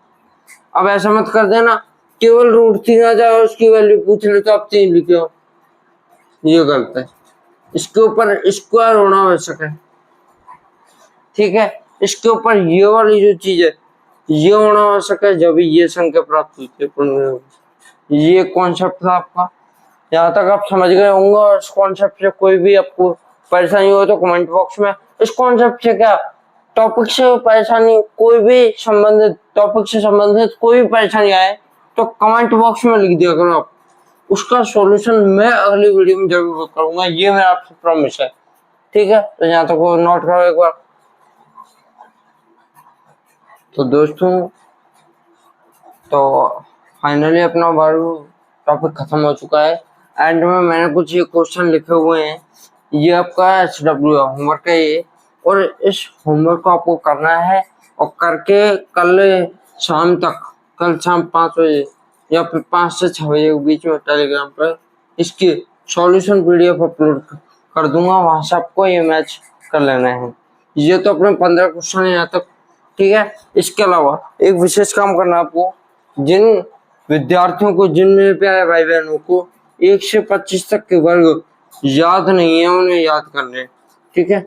[SPEAKER 1] अब ऐसा मत कर देना केवल रूट 3 आ जाए उसकी वैल्यू पूछ ले तो आप 3 लिखे हो, ये गलत है। इसके ऊपर स्क्वायर होना आवश्यक है, ठीक है। इसके ऊपर ये वाली जो चीज है ये होना आवश्यक है, जब ये संख्या प्राप्त होती है। ये कॉन्सेप्ट था आपका, यहाँ तक आप समझ गए होंगे। और इस कॉन्सेप्ट से कोई भी आपको परेशानी हो तो कमेंट बॉक्स में, इस कॉन्सेप्ट से क्या टॉपिक से परेशानी, कोई भी संबंधित टॉपिक से संबंधित कोई भी परेशानी आए तो कमेंट बॉक्स में लिख दिया करो आप, उसका सॉल्यूशन मैं अगली वीडियो में जरूर करूंगा, ये मेरा आपसे प्रॉमिस है, ठीक है। तो यहाँ तक वो नोट करो एक बार। तो दोस्तों, तो फाइनली अपना 12वां टॉपिक खत्म हो चुका है। एंड में मैंने कुछ ये क्वेश्चन लिखे हुए हैं, ये आपका HW होमवर्क है ये, और इस होमवर्क को आपको करना है और करके कल शाम तक, कल शाम 5 बजे या फिर 5 से 6 बजे के बीच में टेलीग्राम पर इसकी सॉल्यूशन PDF अपलोड कर दूंगा, वहां से आपको ये मैच कर लेना है। ये तो अपने 15 क्वेश्चन है यहाँ तक, ठीक है। इसके अलावा एक विशेष काम करना आपको, जिन विद्यार्थियों को, जिन मेरे प्यारे भाई बहनों को 1 से 25 तक के वर्ग याद नहीं है उन्हें याद कर ले, ठीक है।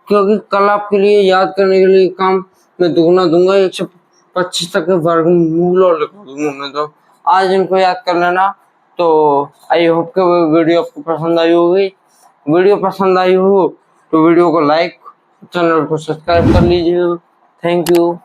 [SPEAKER 1] क्योंकि कल आपके लिए याद करने के लिए काम मैं दुगना दूंगा, 1 से 25 तक के वर्गमूल और लिखा दूंगा मैं, तो आज इनको याद कर लेना। तो आई होप कि वीडियो आपको पसंद आई होगी। वीडियो पसंद आई हो तो वीडियो को लाइक, चैनल को सब्सक्राइब कर लीजिए। Thank you.